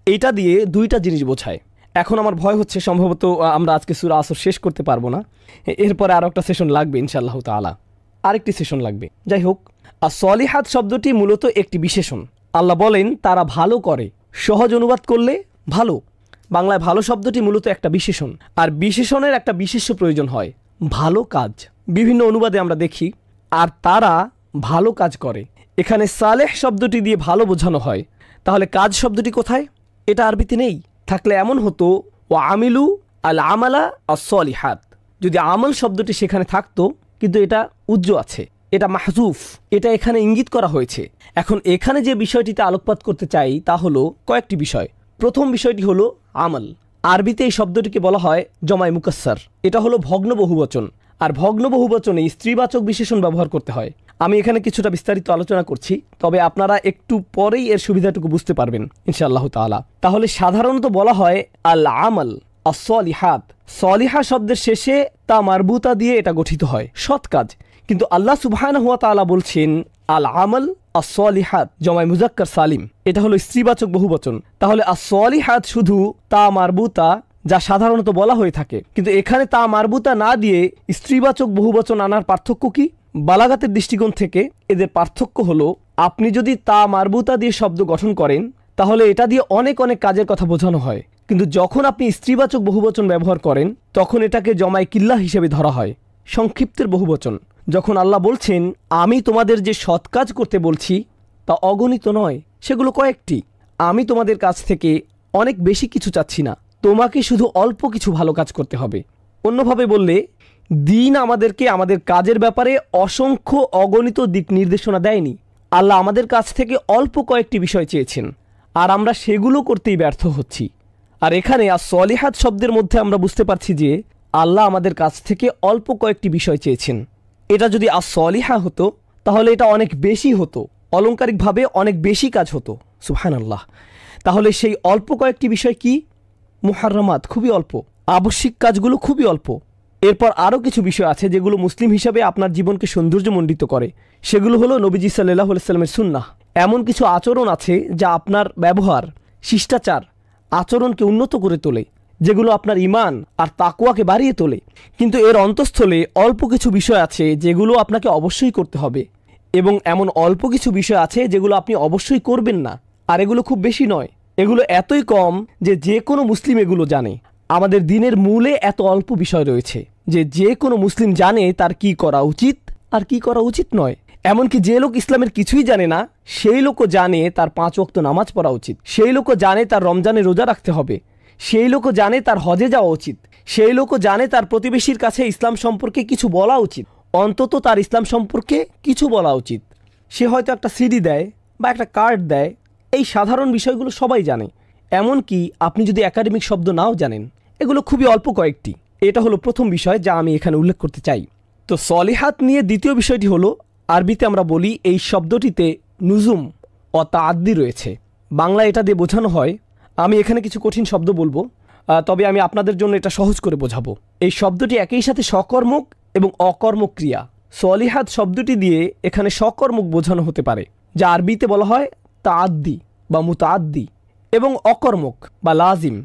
এইটা দিয়ে দুইটা জিনিস বোঝায়। এখন আমার ভয় হচ্ছে সম্ভবত আমরা আজকে সূরা আসর শেষ করতে পারবো না। এরপরে আরও একটা সেশন লাগবে ইনশাআল্লাহ তাআলা, আরেকটি সেশন লাগবে। যাই হোক, আর সলিহাত শব্দটি মূলত একটি বিশেষণ। আল্লাহ বলেন তারা ভালো করে। সহজ অনুবাদ করলে ভালো। বাংলায় ভালো শব্দটি মূলত একটা বিশেষণ, আর বিশেষণের একটা বিশেষ্য প্রয়োজন হয়, ভালো কাজ। বিভিন্ন অনুবাদে আমরা দেখি আর তারা ভালো কাজ করে। এখানে সালেহ শব্দটি দিয়ে ভালো বোঝানো হয়, তাহলে কাজ শব্দটি কোথায়? এটা আরবিতে নেই। থাকলে এমন হতো ও আমিলু আল আমালা as-সলিহাত। যদি আমল শব্দটি সেখানে থাকতো, কিন্তু এটা উজ্জ্ব আছে, এটা মাহজুফ, এটা এখানে ইঙ্গিত করা হয়েছে। এখন এখানে যে বিষয়টিতে আলোকপাত করতে চাই তা হলো কয়েকটি বিষয়। প্রথম বিষয়টি হলো আমল। আরবিতে এই শব্দটিকে বলা হয় জমায় মুকাসসার। এটা হলো ভগ্ন বহুবচন, আর ভগ্ন বহুবচনে স্ত্রীবাচক বিশেষণ ব্যবহার করতে হয়। আমি এখানে কিছুটা বিস্তারিত আলোচনা করছি, তবে আপনারা একটু পরেই এর সুবিধাটুকু বুঝতে পারবেন ইনশাআল্লাহ তাআলা। তাহলে সাধারণত বলা হয় আল আমল as-সলিহাত। সলিহা শব্দের শেষে তা মারবুতা দিয়ে এটা গঠিত হয়, সৎ কাজ। কিন্তু আল্লাহ সুবহানাহু ওয়া তাআলা বলছেন আল আমল as-সলিহাত জমায় মুজাক্কার সালিম, এটা হলো স্ত্রীবাচক বহুবচন। তাহলে as-সলিহাত শুধু তা মারবুতা, যা সাধারণত বলা হয়ে থাকে। কিন্তু এখানে তা মারবুতা না দিয়ে স্ত্রীবাচক বহুবচন আনার পার্থক্য কি? বালাগাতের দৃষ্টিকোণ থেকে এদের পার্থক্য হলো, আপনি যদি তা মারবুতা দিয়ে শব্দ গঠন করেন, তাহলে এটা দিয়ে অনেক অনেক কাজের কথা বোঝানো হয়। কিন্তু যখন আপনি স্ত্রীবাচক বহুবচন ব্যবহার করেন, তখন এটাকে জমায় কিল্লা হিসেবে ধরা হয়, সংক্ষিপ্তের বহুবচন। যখন আল্লাহ বলছেন আমি তোমাদের যে সৎ কাজ করতে বলছি তা অগণিত নয়, সেগুলো কয়েকটি। আমি তোমাদের কাছ থেকে অনেক বেশি কিছু চাচ্ছি না, তোমাকে শুধু অল্প কিছু ভালো কাজ করতে হবে। অন্যভাবে বললে, দিন আমাদেরকে আমাদের কাজের ব্যাপারে অসংখ্য অগণিত দিক নির্দেশনা দেয়নি। আল্লাহ আমাদের কাছ থেকে অল্প কয়েকটি বিষয় চেয়েছেন, আর আমরা সেগুলো করতেই ব্যর্থ হচ্ছি। আর এখানে as-সলিহাত শব্দের মধ্যে আমরা বুঝতে পারছি যে আল্লাহ আমাদের কাছ থেকে অল্প কয়েকটি বিষয় চেয়েছেন। এটা যদি as-সলিহা হতো, তাহলে এটা অনেক বেশি হতো, অলংকারিকভাবে অনেক বেশি কাজ হতো। সুবহানাল্লাহ। তাহলে সেই অল্প কয়েকটি বিষয় কি? মুহাররামাত, খুবই অল্প। আবশ্যিক কাজগুলো খুবই অল্প। এরপর আরও কিছু বিষয় আছে যেগুলো মুসলিম হিসাবে আপনার জীবনকে সৌন্দর্যমণ্ডিত করে। সেগুলো হলো নবীজি সাল্লাল্লাহু আলাইহি ওয়াসাল্লামের সুন্নাহ। এমন কিছু আচরণ আছে যা আপনার ব্যবহার, শিষ্টাচার, আচরণকে উন্নত করে তোলে, যেগুলো আপনার ঈমান আর তাকওয়াকে বাড়িয়ে তোলে। কিন্তু এর অন্তঃস্থলে অল্প কিছু বিষয় আছে যেগুলো আপনাকে অবশ্যই করতে হবে, এবং এমন অল্প কিছু বিষয় আছে যেগুলো আপনি অবশ্যই করবেন না। আর এগুলো খুব বেশি নয়, এগুলো এতই কম যে যে কোনো মুসলিম এগুলো জানে। আমাদের দিনের মূলে এত অল্প বিষয় রয়েছে যে যে কোনো মুসলিম জানে তার কি করা উচিত আর কি করা উচিত নয়। এমনকি যে লোক ইসলামের কিছুই জানে না, সেই লোকও জানে তার 5 ওয়াক্ত নামাজ পড়া উচিত। সেই লোকও জানে তার রমজানে রোজা রাখতে হবে। সেই লোকও জানে তার হজে যাওয়া উচিত। সেই লোকও জানে তার প্রতিবেশীর কাছে ইসলাম সম্পর্কে কিছু বলা উচিত, অন্তত তার ইসলাম সম্পর্কে কিছু বলা উচিত। সে হয়তো একটা সিডি দেয় বা একটা কার্ড দেয়, এই সাধারণ বিষয়গুলো সবাই জানে। এমনকি আপনি যদি একাডেমিক শব্দ নাও জানেন, এগুলো খুবই অল্প কয়েকটি। এটা হলো প্রথম বিষয় যা আমি এখানে উল্লেখ করতে চাই। তো সলিহাত নিয়ে দ্বিতীয় বিষয়টি হলো, আরবিতে আমরা বলি এই শব্দটিতে নুজুম ও তাআদ্দি রয়েছে। বাংলায় এটা দিয়ে বোঝানো হয়, আমি এখানে কিছু কঠিন শব্দ বলবো, তবে আমি আপনাদের জন্য এটা সহজ করে বোঝাবো। এই শব্দটি একই সাথে সকর্মক এবং অকর্মক ক্রিয়া। সলিহাত শব্দটি দিয়ে এখানে সকর্মক বোঝানো হতে পারে, যা আরবিতে বলা হয় তাআদ্দি বা মুতাআদ্দি, এবং অকর্মক বা লাজিম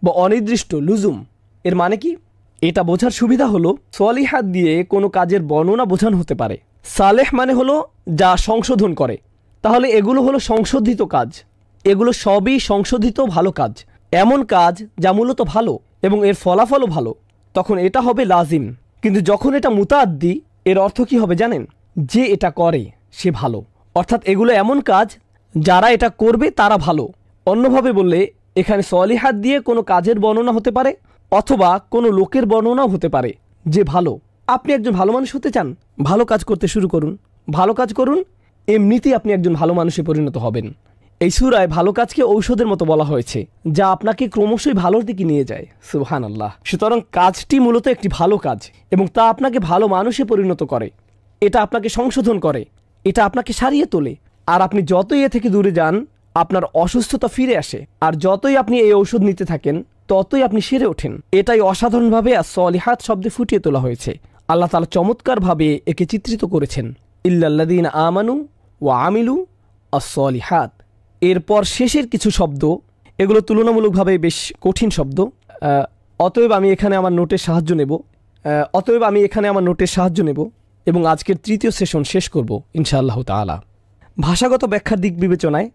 বা অনির্দিষ্ট লুজুম। এর মানে কি? এটা বোঝার সুবিধা হলো, সলিহাত দিয়ে কোনো কাজের বর্ণনা বোঝানো হতে পারে। সালেহ মানে হলো যা সংশোধন করে, তাহলে এগুলো হলো সংশোধিত কাজ। এগুলো সবই সংশোধিত ভালো কাজ, এমন কাজ যা মূলত ভালো এবং এর ফলাফলও ভালো। তখন এটা হবে লাজিম। কিন্তু যখন এটা মুতাআদ্দি, এর অর্থ কি হবে জানেন? যে এটা করে সে ভালো, অর্থাৎ এগুলো এমন কাজ যারা এটা করবে তারা ভালো। অন্যভাবে বললে এখানে সলিহাত দিয়ে কোনো কাজের বর্ণনা হতে পারে অথবা কোনো লোকের বর্ণনাও হতে পারে যে ভালো। আপনি একজন ভালো মানুষ হতে চান, ভালো কাজ করতে শুরু করুন, ভালো কাজ করুন, এমনিতেই আপনি একজন ভালো মানুষে পরিণত হবেন। এই সূরায় ভালো কাজকে ঔষধের মতো বলা হয়েছে, যা আপনাকে ক্রমশই ভালোর দিকে নিয়ে যায়। সুবহানাল্লাহ। সুতরাং কাজটি মূলত একটি ভালো কাজ এবং তা আপনাকে ভালো মানুষে পরিণত করে, এটা আপনাকে সংশোধন করে, এটা আপনাকে সারিয়ে তোলে। আর আপনি যতই এ থেকে দূরে যান আপনার অসুস্থতা ফিরে আসে, আর যতই আপনি এই ঔষধ নিতে থাকেন ততই আপনি সেরে ওঠেন। এটাই অসাধারণভাবে as-সলিহাত শব্দে ফুটিয়ে তোলা হয়েছে। আল্লাহ তাআলা চমৎকারভাবে একে চিত্রিত করেছেন, ইল্লাল্লাযীনা আমানু ওয়া আমিলু আস-সলিহাত। এরপর শেষের কিছু শব্দ, এগুলো তুলনামূলকভাবে বেশ কঠিন শব্দ। অতএব আমি এখানে আমার নোটের সাহায্য নেব এবং আজকের তৃতীয় সেশন শেষ করব ইনশাআল্লাহ তাআলা। ভাষাগত ব্যাখ্যার দিক বিবেচনায়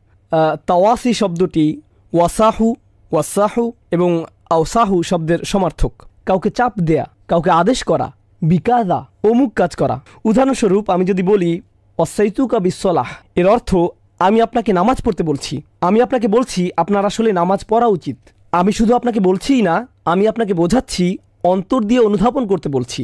তাওয়াসি শব্দটি ওয়াসাহু এবং আওসাহু শব্দের সমার্থক। কাউকে চাপ দেয়া, কাউকে আদেশ করা, বিকাদা, অমুক কাজ করা। উদাহরণস্বরূপ আমি যদি বলি ওয়াসাইতুকা বিসসালাহ, এর অর্থ আমি আপনাকে নামাজ পড়তে বলছি। আমি আপনাকে বলছি আপনার আসলে নামাজ পড়া উচিত। আমি শুধু আপনাকে বলছিই না, আমি আপনাকে বোঝাচ্ছি, অন্তর দিয়ে অনুধাবন করতে বলছি।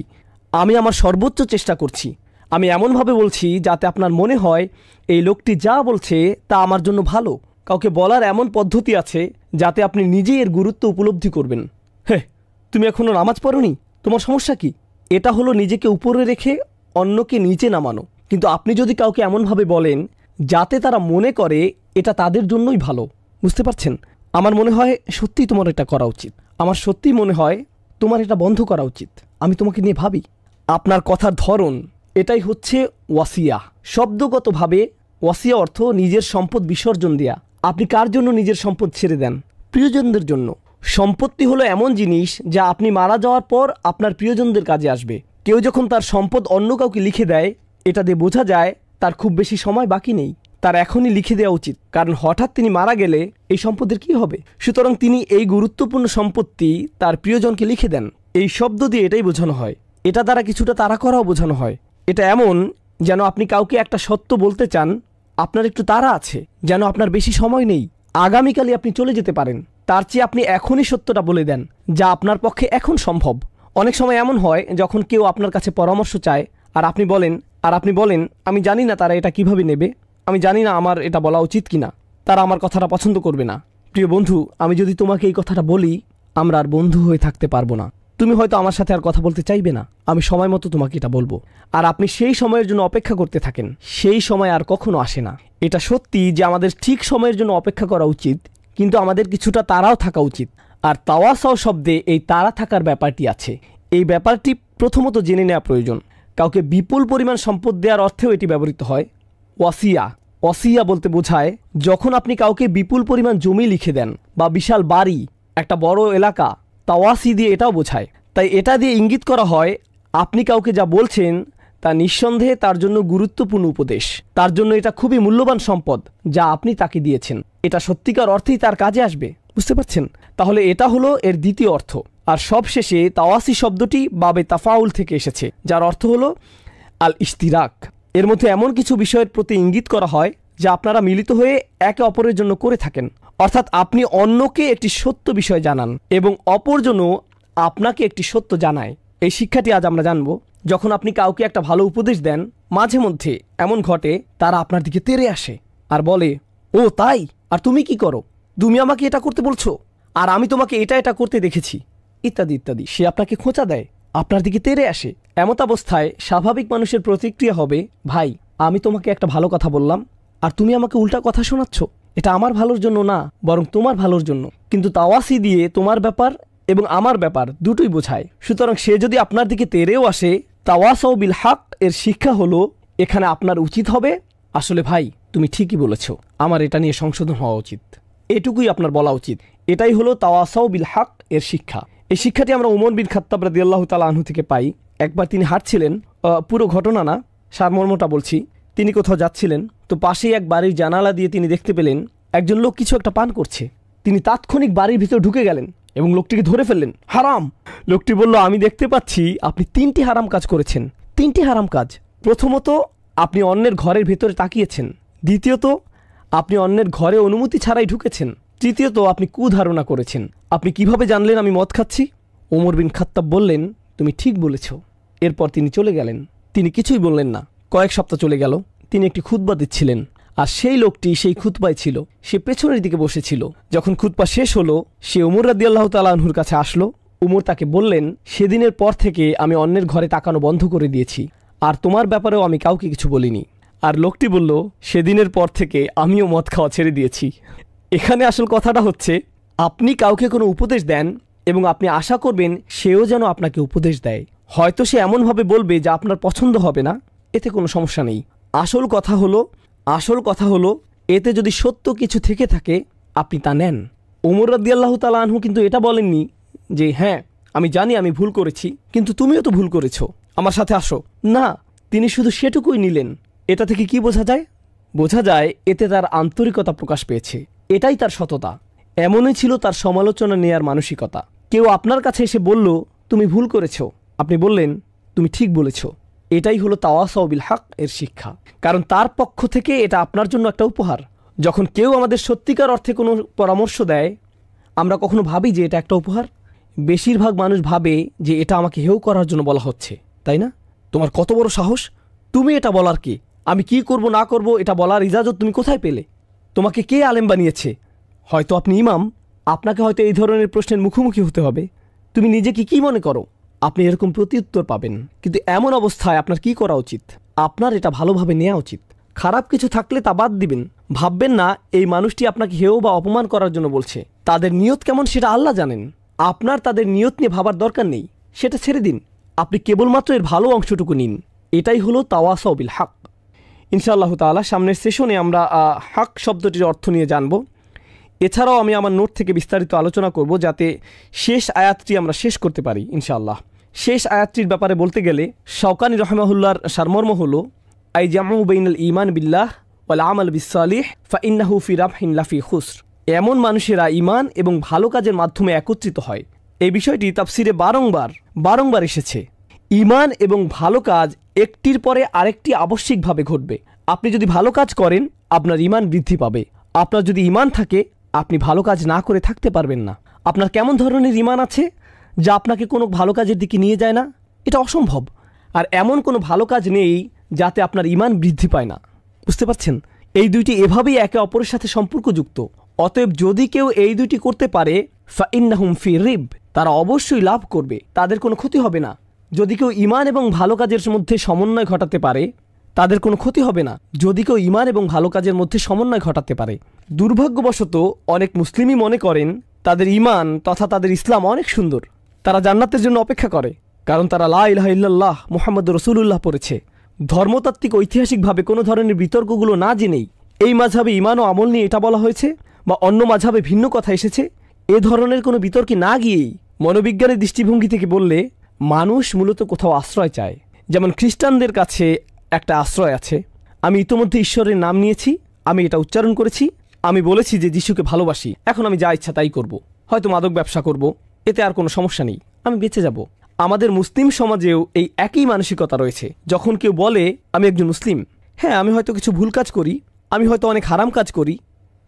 আমি আমার সর্বোচ্চ চেষ্টা করছি। আমি এমনভাবে বলছি যাতে আপনার মনে হয় এই লোকটি যা বলছে তা আমার জন্য ভালো। কাউকে বলার এমন পদ্ধতি আছে যাতে আপনি নিজেই এর গুরুত্ব উপলব্ধি করবেন। হে, তুমি এখনও নামাজ পড়োনি, তোমার সমস্যা কি? এটা হলো নিজেকে উপরে রেখে অন্যকে নিচে নামানো। কিন্তু আপনি যদি কাউকে এমনভাবে বলেন যাতে তারা মনে করে এটা তাদের জন্যই ভালো, বুঝতে পারছেন? আমার মনে হয় সত্যিই তোমার এটা করা উচিত, আমার সত্যিই মনে হয় তোমার এটা বন্ধ করা উচিত, আমি তোমাকে নিয়ে ভাবি। আপনার কথার ধরন, এটাই হচ্ছে ওয়াসিয়া। শব্দগতভাবে ওয়াসিয়া অর্থ নিজের সম্পদ বিসর্জন দেয়া। আপনি কার জন্য নিজের সম্পদ ছেড়ে দেন? প্রিয়জনদের জন্য। সম্পত্তি হলো এমন জিনিস যা আপনি মারা যাওয়ার পর আপনার প্রিয়জনদের কাজে আসবে। কেউ যখন তার সম্পদ অন্য কাউকে লিখে দেয়, এটা দিয়ে বোঝা যায় তার খুব বেশি সময় বাকি নেই। তার এখনই লিখে দেওয়া উচিত, কারণ হঠাৎ তিনি মারা গেলে এই সম্পদের কি হবে? সুতরাং তিনি এই গুরুত্বপূর্ণ সম্পত্তি তার প্রিয়জনকে লিখে দেন। এই শব্দ দিয়ে এটাই বোঝানো হয়। এটা দ্বারা কিছুটা তাড়া করাও বোঝানো হয়। এটা এমন যেন আপনি কাউকে একটা সত্য বলতে চান, আপনার একটু তাড়া আছে, যেন আপনার বেশি সময় নেই, আগামীকালই আপনি চলে যেতে পারেন। তার চেয়ে আপনি এখনই সত্যটা বলে দেন, যা আপনার পক্ষে এখন সম্ভব। অনেক সময় এমন হয় যখন কেউ আপনার কাছে পরামর্শ চায় আর আপনি বলেন আমি জানি না তারা এটা কিভাবে নেবে, আমি জানি না আমার এটা বলা উচিত কিনা, তারা আমার কথাটা পছন্দ করবে না। প্রিয় বন্ধু, আমি যদি তোমাকে এই কথাটা বলি, আমরা আর বন্ধু হয়ে থাকতে পারবো না। তুমি হয়তো আমার সাথে আর কথা বলতে চাইবে না। আমি সময় মতো তোমাকে এটা বলবো, আর আপনি সেই সময়ের জন্য অপেক্ষা করতে থাকেন। সেই সময় আর কখনো আসে না। এটা সত্যি যে আমাদের ঠিক সময়ের জন্য অপেক্ষা করা উচিত, কিন্তু আমাদের কিছুটা তাড়াও থাকা উচিত। আর তাওয়াসাও শব্দে এই তাড়া থাকার ব্যাপারটি আছে। এই ব্যাপারটি প্রথমত জেনে নেওয়া প্রয়োজন। কাউকে বিপুল পরিমাণ সম্পদ দেওয়ার অর্থেও এটি ব্যবহৃত হয়। ওয়াসিয়া বলতে বোঝায় যখন আপনি কাউকে বিপুল পরিমাণ জমি লিখে দেন বা বিশাল বাড়ি, একটা বড় এলাকা। তাওয়াসি দিয়ে এটাও বোঝায়। তাই এটা দিয়ে ইঙ্গিত করা হয় আপনি কাউকে যা বলছেন তা নিঃসন্দেহে তার জন্য গুরুত্বপূর্ণ উপদেশ। তার জন্য এটা খুবই মূল্যবান সম্পদ যা আপনি তাকে দিয়েছেন। এটা সত্যিকার অর্থেই তার কাজে আসবে, বুঝতে পারছেন? তাহলে এটা হলো এর দ্বিতীয় অর্থ। আর সবশেষে তাওয়াসি শব্দটি বাবে তাফাউল থেকে এসেছে, যার অর্থ হলো আল ইশতিরাক। এর মধ্যে এমন কিছু বিষয়ের প্রতি ইঙ্গিত করা হয় যা আপনারা মিলিত হয়ে একে অপরের জন্য করে থাকেন। অর্থাৎ আপনি অন্যকে একটি সত্য বিষয় জানান এবং অপরজনও আপনাকে একটি সত্য জানায়। এই শিক্ষাটি আজ আমরা জানব। যখন আপনি কাউকে একটা ভালো উপদেশ দেন, মাঝে মধ্যে এমন ঘটে তারা আপনার দিকে তেড়ে আসে আর বলে, ও তাই, আর তুমি কি করো? তুমি আমাকে এটা করতে বলছো, আর আমি তোমাকে এটা করতে দেখেছি, ইত্যাদি ইত্যাদি। সে আপনাকে খোঁচা দেয়, আপনার দিকে তেড়ে আসে। এমত অবস্থায় স্বাভাবিক মানুষের প্রতিক্রিয়া হবে, ভাই, আমি তোমাকে একটা ভালো কথা বললাম আর তুমি আমাকে উল্টা কথা শোনাচ্ছ। এটা আমার ভালোর জন্য না, বরং তোমার ভালোর জন্য। কিন্তু তাওয়াসি দিয়ে তোমার ব্যাপার এবং আমার ব্যাপার দুটোই বোঝায়। সুতরাং সে যদি আপনার দিকে তেড়েও আসে, তাওয়াসাউ বিল হক এর শিক্ষা হলো এখানে আপনার উচিত হবে, আসলে ভাই তুমি ঠিকই বলেছ, আমার এটা নিয়ে সংশোধন হওয়া উচিত, এটুকুই আপনার বলা উচিত। এটাই হলো তাওয়াসাউ বিল হক এর শিক্ষা। এই শিক্ষাটি আমরা উমর বিন খাত্তাব রাদিয়াল্লাহু তাআলা আনহু থেকে পাই। একবার তিনি হাঁটছিলেন, পুরো ঘটনা না, সারমর্মটা বলছি। তিনি কোথাও যাচ্ছিলেন, তো পাশেই এক বাড়ির জানালা দিয়ে তিনি দেখতে পেলেন একজন লোক কিছু একটা পান করছে। তিনি তাৎক্ষণিক বাড়ির ভিতর ঢুকে গেলেন এবং লোকটিকে ধরে ফেললেন। হারাম। লোকটি বলল, আমি দেখতে পাচ্ছি আপনি 3টি হারাম কাজ করেছেন। 3টি হারাম কাজ। প্রথমত, আপনি অন্যের ঘরের ভেতরে তাকিয়েছেন। দ্বিতীয়ত, আপনি অন্যের ঘরে অনুমতি ছাড়াই ঢুকেছেন। তৃতীয়ত, আপনি কুধারণা করেছেন। আপনি কিভাবে জানলেন আমি মদ খাচ্ছি? ওমর বিন খাত্তাব বললেন, তুমি ঠিক বলেছ। এরপর তিনি চলে গেলেন। তিনি কিছুই বললেন না। কয়েক সপ্তাহ চলে গেল। তিনি একটি খুতবা দিচ্ছিলেন, আর সেই লোকটি সেই খুতবায় ছিল। সে পেছনের দিকে বসেছিল। যখন খুতবা শেষ হলো, সে উমর রাদিয়াল্লাহু তাআলা আনহুর কাছে আসলো। উমর তাকে বললেন, সেদিনের পর থেকে আমি অন্যের ঘরে তাকানো বন্ধ করে দিয়েছি, আর তোমার ব্যাপারেও আমি কাউকে কিছু বলিনি। আর লোকটি বলল, সেদিনের পর থেকে আমিও মদ খাওয়া ছেড়ে দিয়েছি। এখানে আসল কথাটা হচ্ছে, আপনি কাউকে কোনো উপদেশ দেন এবং আপনি আশা করবেন সেও যেন আপনাকে উপদেশ দেয়। হয়তো সে এমনভাবে বলবে যা আপনার পছন্দ হবে না, এতে কোনো সমস্যা নেই। আসল কথা হলো এতে যদি সত্য কিছু থেকে থাকে আপনি তা নেন। ওমর রাদিয়াল্লাহু তাআলা আনহু কিন্তু এটা বলেননি যে হ্যাঁ আমি জানি আমি ভুল করেছি, কিন্তু তুমিও তো ভুল করেছো, আমার সাথে আসো। না, তিনি শুধু সেটুকুই নিলেন। এটা থেকে কি বোঝা যায়? বোঝা যায় এতে তার আন্তরিকতা প্রকাশ পেয়েছে। এটাই তার সততা। এমনই ছিল তার সমালোচনা নেয়ার মানসিকতা। কেউ আপনার কাছে এসে বলল তুমি ভুল করেছো, আপনি বললেন তুমি ঠিক বলেছো। এটাই হলো তাওয়াসাউ বিল হক এর শিক্ষা। কারণ তার পক্ষ থেকে এটা আপনার জন্য একটা উপহার। যখন কেউ আমাদের সত্যিকার অর্থে কোনো পরামর্শ দেয়, আমরা কখনো ভাবি যে এটা একটা উপহার? বেশিরভাগ মানুষ ভাবে যে এটা আমাকে হেয় করার জন্য বলা হচ্ছে, তাই না? তোমার কত বড় সাহস, তুমি এটা বলার কে? আমি কি করব না করব এটা বলার ইজাজত তুমি কোথায় পেলে? তোমাকে কে আলেম বানিয়েছে? হয়তো আপনি ইমাম, আপনাকে হয়তো এই ধরনের প্রশ্নের মুখোমুখি হতে হবে। তুমি নিজেকে কি মনে করো? আপনি এরকম প্রত্যুত্তর পাবেন। কিন্তু এমন অবস্থায় আপনার কি করা উচিত? আপনার এটা ভালোভাবে নেওয়া উচিত। খারাপ কিছু থাকলে তা বাদ দিবেন। ভাববেন না এই মানুষটি আপনাকে হেয় বা অপমান করার জন্য বলছে। তাদের নিয়ত কেমন সেটা আল্লাহ জানেন। আপনার তাদের নিয়ত নিয়ে ভাবার দরকার নেই, সেটা ছেড়ে দিন। আপনি কেবলমাত্র এর ভালো অংশটুকু নিন। এটাই হলো তাওয়াসাউ বিল হক। ইনশাআল্লাহ তাআলা সামনের সেশনে আমরা হক শব্দটির অর্থ নিয়ে জানব। এছাড়াও আমি আমার নোট থেকে বিস্তারিত আলোচনা করব, যাতে শেষ আয়াতটি আমরা শেষ করতে পারি ইনশাআল্লাহ। শেষ আয়াতটির ব্যাপারে বলতে গেলে শাওকানি রাহিমাহুল্লাহর সারমর্ম হলো, আই জামউ বাইনাল ঈমান বিল্লাহ ওয়াল আমাল বিসসালিহ ফাইন্নাহু ফি রাবহিন লাফি খুসর। এমন মানুষেরা ঈমান এবং ভালো কাজের মাধ্যমে একত্রিত হয়। এই বিষয়টি তাফসিরে বারংবার এসেছে। ঈমান এবং ভালো কাজ একটির পরে আরেকটি আবশ্যিকভাবে ঘটবে। আপনি যদি ভালো কাজ করেন আপনার ঈমান বৃদ্ধি পাবে। আপনার যদি ঈমান থাকে আপনি ভালো কাজ না করে থাকতে পারবেন না। আপনার কেমন ধরনের ঈমান আছে যা আপনাকে কোনো ভালো কাজের দিকে নিয়ে যায় না? এটা অসম্ভব। আর এমন কোনো ভালো কাজ নেই যাতে আপনার ঈমান বৃদ্ধি পায় না। বুঝতে পারছেন? এই দুইটি এভাবেই একে অপরের সাথে সম্পর্কযুক্ত। অতএব যদি কেউ এই দুইটি করতে পারে ফাইন্নাহুম ফি রিব, তারা অবশ্যই লাভ করবে, তাদের কোনো ক্ষতি হবে না। যদি কেউ ঈমান এবং ভালো কাজের মধ্যে সমন্বয় ঘটাতে পারে তাদের কোনো ক্ষতি হবে না। যদি কেউ ঈমান এবং ভালো কাজের মধ্যে সমন্বয় ঘটাতে পারে। দুর্ভাগ্যবশত অনেক মুসলিমই মনে করেন তাদের ঈমান তথা তাদের ইসলাম অনেক সুন্দর। তারা জান্নাতের জন্য অপেক্ষা করে, কারণ তারা লা ইলাহা ইল্লাল্লাহ মুহাম্মাদুর রাসূলুল্লাহ পড়েছে। ধর্মতাত্ত্বিক ঐতিহাসিকভাবে কোনো ধরনের বিতর্কগুলো না জেনেই এই মাযহাবে ঈমান ও আমল নিয়ে এটা বলা হয়েছে, বা অন্য মাযহাবে ভিন্ন কথা এসেছে, এ ধরনের কোনো বিতর্কে না গিয়েই মনোবিজ্ঞানের দৃষ্টিভঙ্গি থেকে বললে মানুষ মূলত কোথাও আশ্রয় চায়। যেমন খ্রিস্টানদের কাছে একটা আশ্রয় আছে। আমি ইতোমধ্যে ঈশ্বরের নাম নিয়েছি, আমি এটা উচ্চারণ করেছি, আমি বলেছি যে যিশুকে ভালোবাসি, এখন আমি যা ইচ্ছা তাই করব। হয়তো মাদক ব্যবসা করব, এতে আর কোনো সমস্যা নেই, আমি বেঁচে যাব। আমাদের মুসলিম সমাজেও এই একই মানসিকতা রয়েছে। যখন কেউ বলে আমি একজন মুসলিম, হ্যাঁ আমি হয়তো কিছু ভুল কাজ করি, আমি হয়তো অনেক হারাম কাজ করি,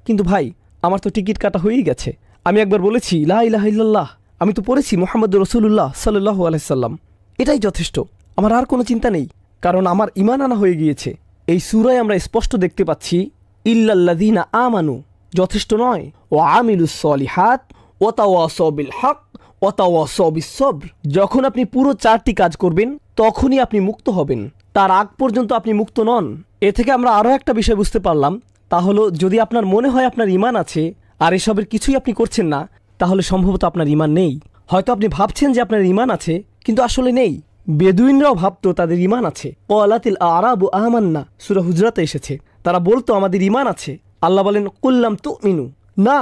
কিন্তু ভাই আমার তো টিকিট কাটা হয়েই গেছে। আমি একবার বলেছি লা ইলাহা ইল্লাল্লাহ, আমি তো পড়েছি মুহাম্মাদুর রাসূলুল্লাহ সাল্লাল্লাহু আলাইহি সাল্লাম, এটাই যথেষ্ট, আমার আর কোনো চিন্তা নেই, কারণ আমার ঈমান আনা হয়ে গিয়েছে। এই সূরায় আমরা স্পষ্ট দেখতে পাচ্ছি ইল্লাল্লাযীনা আমানু যথেষ্ট নয়, ও আমিলুস সলিহাত ওয়া তাওয়াসাউ বিল হক ওয়া তাওয়াসাউ বিস সবর। যখন আপনি পুরো 4টি কাজ করবেন তখনই আপনি মুক্ত হবেন, তার আগ পর্যন্ত আপনি মুক্ত নন। এ থেকে আমরা আরও একটা বিষয় বুঝতে পারলাম, তা হলো যদি আপনার মনে হয় আপনার ঈমান আছে আর এসবের কিছুই আপনি করছেন না, তাহলে সম্ভবত আপনার ঈমান নেই। হয়তো আপনি ভাবছেন যে আপনার ঈমান আছে, কিন্তু আসলে নেই। বেদুইনরাও ভাবতো তাদের ঈমান আছে। ক্বালাতিল আরাবু আমান্না সূরা হুজরাতে এসেছে, তারা বলতো আমাদের ঈমান আছে। আল্লাহ বলেন কুল্লাম তুমিনু, না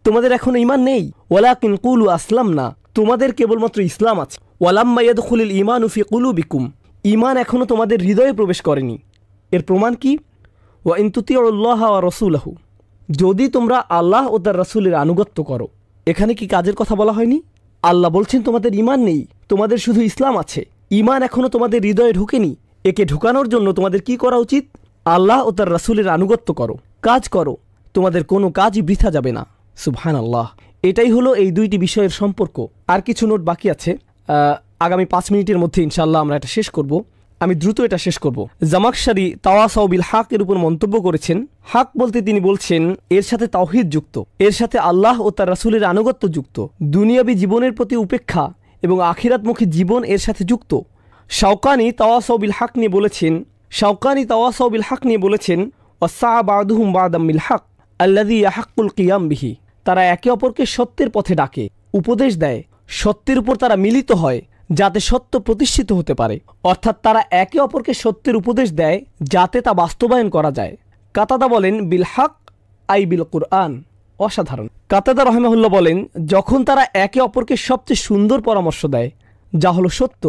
তোমাদের এখনো ঈমান নেই, ওয়ালাকিন কুলু আসলামনা, তোমাদের কেবলমাত্র ইসলাম আছে। ওয়ালাম্মা ইয়াদখুলুল ঈমানু ফি কুলুবিকুম, ঈমান এখনো তোমাদের হৃদয়ে প্রবেশ করেনি। এর প্রমাণ কি? ওয়া ইন তুতিউল্লাহ ওয়া রাসূলাহু, যদি তোমরা আল্লাহ ও তার রাসূলের আনুগত্য করো, এখানে কি কাজের কথা বলা হয়নি? আল্লাহ বলছেন তোমাদের ঈমান নেই, তোমাদের শুধু ইসলাম আছে, ঈমান এখনো তোমাদের হৃদয়ে ঢোকেনি। একে ঢোকানোর জন্য তোমাদের কি করা উচিত? আল্লাহ ও তার রাসূলের আনুগত্য করো, কাজ করো, তোমাদের কোনো কাজই বৃথা যাবে না। সুবহানাল্লাহ। এটাই হলো এই দুইটি বিষয়ের সম্পর্ক। আর কিছু নোট বাকি আছে, আগামী 5 মিনিটের মধ্যে ইনশাআল্লাহ আমরা এটা শেষ করব। আমি দ্রুত এটা শেষ করব। জামাখশারি তাওয়াসাউ বিল হকের উপর মন্তব্য করেছেন, হক বলতে তিনি বলছেন এর সাথে তাওহীদ যুক্ত, এর সাথে আল্লাহ ও তার রাসূলের আনুগত্য যুক্ত, দুনিয়াবী জীবনের প্রতি উপেক্ষা এবং আখিরাতমুখী জীবন এর সাথে যুক্ত। শাওকানি তাওয়াসাউ বিল হক নিয়ে বলেছেন ওয়াসা বাদুহুম বাদাম বিল হক আল্লাযী ইয়াহাক্কুল কিয়াম বিহি। তারা একে অপরকে সত্যের পথে ডাকে, উপদেশ দেয়, সত্যের উপর তারা মিলিত হয় যাতে সত্য প্রতিষ্ঠিত হতে পারে। অর্থাৎ তারা একে অপরকে সত্যের উপদেশ দেয় যাতে তা বাস্তবায়ন করা যায়। কাতাদা বলেন বিল হক আই বিল কুরআন। অসাধারণ। কাতাদা রাহিমাহুল্লাহ বলেন যখন তারা একে অপরকে সবচেয়ে সুন্দর পরামর্শ দেয় যা হলো সত্য,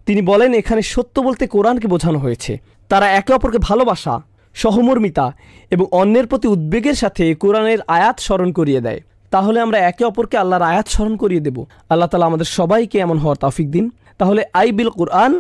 তিনি বলেন এখানে সত্য বলতে কোরআনকে বোঝানো হয়েছে। তারা একে অপরকে ভালোবাসা, সহমর্মিতা এবং অন্যের প্রতি উদ্বেগের সাথে কোরআনের আয়াত স্মরণ করিয়ে দেয়। তাহলে আমরা একে অপরকে আল্লাহর আয়াত স্মরণ করিয়ে দেব। আল্লাহ তাআলা আমাদের সবাইকে এমন হওয়ার তৌফিক দিন। তাহলে আই বিল কুরআন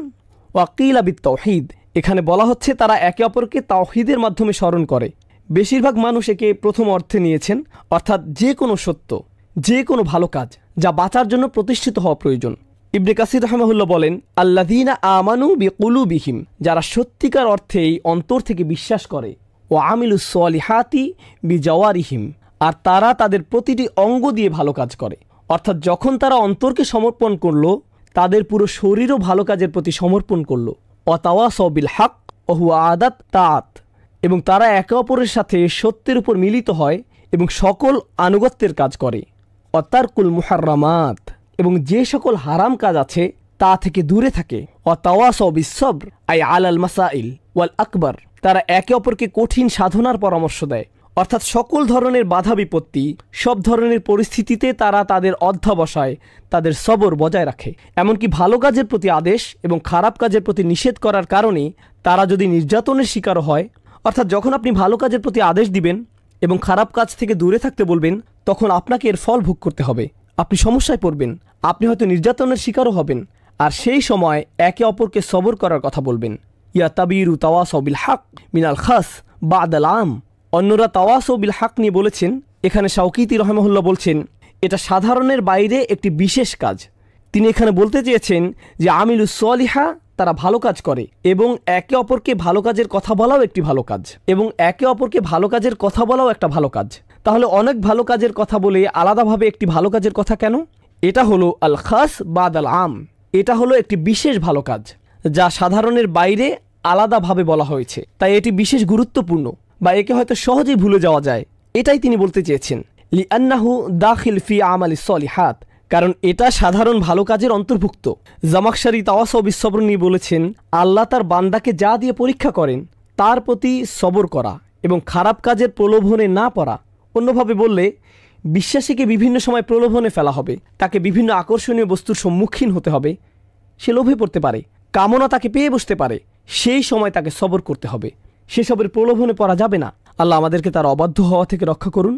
ওয়া কিলা বিত তাওহীদ, এখানে বলা হচ্ছে তারা একে অপরকে তাওহীদের মাধ্যমে স্মরণ করে। বেশিরভাগ মানুষ একে প্রথম অর্থে নিয়েছেন, অর্থাৎ যে কোনো সত্য, যে কোনো ভালো কাজ যা বাঁচার জন্য প্রতিষ্ঠিত হওয়া প্রয়োজন। ইবনে কাসির রাহিমাহুল্লাহ বলেন আল্লাযীনা আমানু বিকুলুবিহিম, যারা সত্যিকার অর্থেই অন্তর থেকে বিশ্বাস করে, ও আমিলুস সলিহাতি বিজাওয়ারিহিম, আর তারা তাদের প্রতিটি অঙ্গ দিয়ে ভালো কাজ করে। অর্থাৎ যখন তারা অন্তরকে সমর্পণ করলো, তাদের পুরো শরীরও ভালো কাজের প্রতি সমর্পণ করলো। ওয়াতাওয়াসাউ বিল হক ওয়া হুয়া আদাত তাআত, এবং তারা একে অপরের সাথে সত্যের উপর মিলিত হয় এবং সকল আনুগত্যের কাজ করে। ওয়াতারকুল মুহাররামাত, এবং যে সকল হারাম কাজ আছে তা থেকে দূরে থাকে। ওয়াতাওয়াসাউ বিস সবর আই আলাল মাসাইল ওয়াল আকবার, তারা একে অপরকে কঠিন সাধনার পরামর্শ দেয়। অর্থাৎ সকল ধরনের বাধা বিপত্তি, সব ধরনের পরিস্থিতিতে তারা তাদের অধ্যবসায়, তাদের সবর বজায় রাখে। এমনকি ভালো কাজের প্রতি আদেশ এবং খারাপ কাজের প্রতি নিষেধ করার কারণে তারা যদি নির্যাতনের শিকার হয়, অর্থাৎ যখন আপনি ভালো কাজের প্রতি আদেশ দিবেন এবং খারাপ কাজ থেকে দূরে থাকতে বলবেন, তখন আপনাকে এর ফল ভোগ করতে হবে। আপনি সমস্যায় পড়বেন, আপনি হয়তো নির্যাতনের শিকারও হবেন, আর সেই সময় একে অপরকে সবর করার কথা বলবেন। ইয়া তাবিরু তাওয়াসাউ বিল হক মিনাল খাস বাদাল আম। অন্যরা তাওয়াসাউ বিল হক নিয়ে বলেছেন, এখানে শাওকিতি রাহিমাহুল্লাহ বলছেন এটা সাধারণের বাইরে একটি বিশেষ কাজ। তিনি এখানে বলতে চেয়েছেন যে আমিলুস সলিহা, তারা ভালো কাজ করে এবং একে অপরকে ভালো কাজের কথা বলাও একটি ভালো কাজ, এবং একে অপরকে ভালো কাজের কথা বলাও একটা ভালো কাজ। তাহলে অনেক ভালো কাজের কথা বলে আলাদাভাবে একটি ভালো কাজের কথা কেন? এটা হলো আল খাস বাদাল আম, এটা হলো একটি বিশেষ ভালো কাজ যা সাধারণের বাইরে আলাদাভাবে বলা হয়েছে, তাই এটি বিশেষ গুরুত্বপূর্ণ, বা একে হয়তো সহজেই ভুলে যাওয়া যায়। এটাই তিনি বলতে চেয়েছেন। লিআন্নাহু দাখিল ফি আমালিস সলিহাত, কারণ এটা সাধারণ ভালো কাজের অন্তর্ভুক্ত। জামাখশারি তাওয়াসাউ বিস সবর নিয়ে বলেছেন আল্লাহ তার বান্দাকে যা দিয়ে পরীক্ষা করেন তার প্রতি সবর করা এবং খারাপ কাজের প্রলোভনে না পড়া। অন্যভাবে বললে বিশ্বাসীকে বিভিন্ন সময় প্রলোভনে ফেলা হবে, তাকে বিভিন্ন আকর্ষণীয় বস্তুর সম্মুখীন হতে হবে, সে লোভে পড়তে পারে, কামনা তাকে পেয়ে বসতে পারে, সেই সময় তাকে সবর করতে হবে, সেসবের প্রলোভনে পড়া যাবে না। আল্লাহ আমাদেরকে তার অবাধ্য হওয়া থেকে রক্ষা করুন।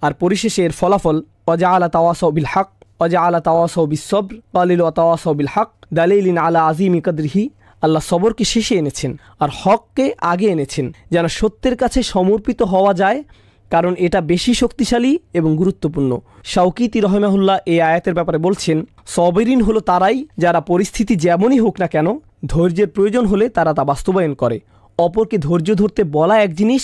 আর পরিশেষে এর ফলাফল ওয়াজআলা তাওয়াসাউ বিল হক ওয়াজআলা তাওয়াসাউ বিস সবর ওয়ালিল তাওয়াসাউ বিল হক দালিলিন আলা আযীমি কদরিহি। আল্লাহ সবরকে শেষে এনেছেন আর হককে আগে এনেছেন, যেন সত্যের কাছে সমর্পিত হওয়া যায়, কারণ এটা বেশি শক্তিশালী এবং গুরুত্বপূর্ণ। শাওকিতি রাহিমাহুল্লাহ এই আয়াতের ব্যাপারে বলছেন সবিরিন হলো তারাই যারা পরিস্থিতি যেমনই হোক না কেন ধৈর্যের প্রয়োজন হলে তারা তা বাস্তবায়ন করে। অপরকে ধৈর্য ধরতে বলা এক জিনিস,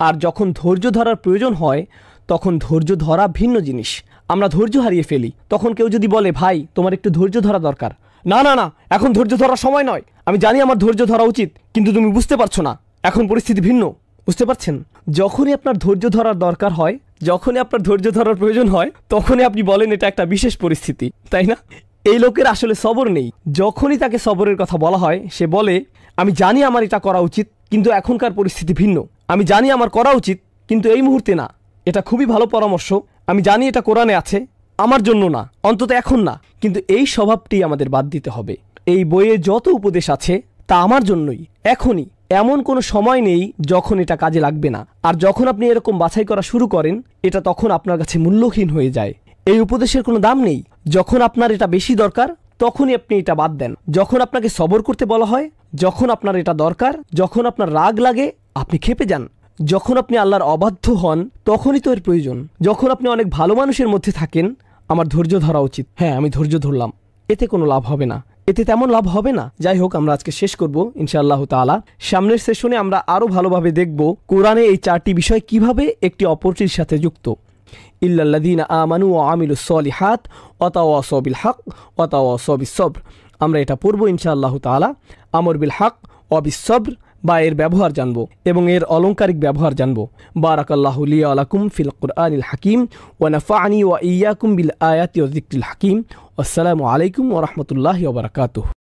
আর যখন ধৈর্য ধরার প্রয়োজন হয় তখন ধৈর্য ধরা ভিন্ন জিনিস। আমরা ধৈর্য হারিয়ে ফেলি, তখন কেউ যদি বলে ভাই তোমার একটু ধৈর্য ধরা দরকার, না না না এখন ধৈর্য ধরার সময় নয়, আমি জানি আমার ধৈর্য ধরা উচিত, কিন্তু তুমি বুঝতে পারছো না, এখন পরিস্থিতি ভিন্ন। বুঝতে পারছেন? যখনই আপনার ধৈর্য ধরার দরকার হয়, যখনই আপনার ধৈর্য ধরার প্রয়োজন হয়, তখনই আপনি বলেন এটা একটা বিশেষ পরিস্থিতি, তাই না? এই লোকের আসলে সবর নেই। যখনই তাকে সবরের কথা বলা হয় সে বলে আমি জানি আমার এটা করা উচিত, কিন্তু এখনকার পরিস্থিতি ভিন্ন, আমি জানি আমার করা উচিত কিন্তু এই মুহূর্তে না। এটা খুবই ভালো পরামর্শ, আমি জানি এটা কোরআনে আছে, আমার জন্য না, অন্তত এখন না। কিন্তু এই স্বভাবটি আমাদের বাদ দিতে হবে। এই বইয়ে যত উপদেশ আছে তা আমার জন্যই, এখনই, এমন কোনো সময় নেই যখন এটা কাজে লাগবে না। আর যখন আপনি এরকম বাছাই করা শুরু করেন, এটা তখন আপনার কাছে মূল্যহীন হয়ে যায়। এই উপদেশের কোনো দাম নেই। যখন আপনার এটা বেশি দরকার তখনই আপনি এটা বাদ দেন। যখন আপনাকে সবর করতে বলা হয়, যখন আপনার এটা দরকার, যখন আপনার রাগ লাগে আপনি ক্ষেপে যান। যখন আপনি আল্লাহর অবাধ্য হন তখনই তো এর প্রয়োজন। যখন আপনি অনেক ভালো মানুষের মধ্যে থাকেন, আমার ধৈর্য ধরা উচিত। হ্যাঁ, আমি ধৈর্য ধরলাম, এতে কোনো লাভ হবে না, এতে তেমন লাভ হবে না। যাই হোক, আমরা আজকে শেষ করব ইনশাআল্লাহ তাআলা। সামনের সেশনে আমরা আরও ভালোভাবে দেখব কোরআনে এই 4টি বিষয় কিভাবে একটি অপরটির সাথে যুক্ত। ইল্লাল্লাযীনা আমানু ওয়া আমিলুস সলিহাত ওয়া তাওয়াসাউ বিল হক ওয়া তাওয়াসাউ বিস সবর। আমরা এটা পড়ব ইনশাআল্লাহ তাআলা। আমর বিল হক ওয়া বিস সবর বা এর ব্যবহার জানব এবং এর অলংকারিক ব্যবহার জানব। বারাকাল্লাহু লি ওয়া লাকুম ফিল কুরআনিল হাকিম ওয়া নাফা'নি ওয়া ইয়্যাকুম বিল আয়াতি ওয়া যিকরিল হাকিম। আসসালামু আলাইকুম ওয়া রাহমাতুল্লাহি ওয়া বারাকাতুহু।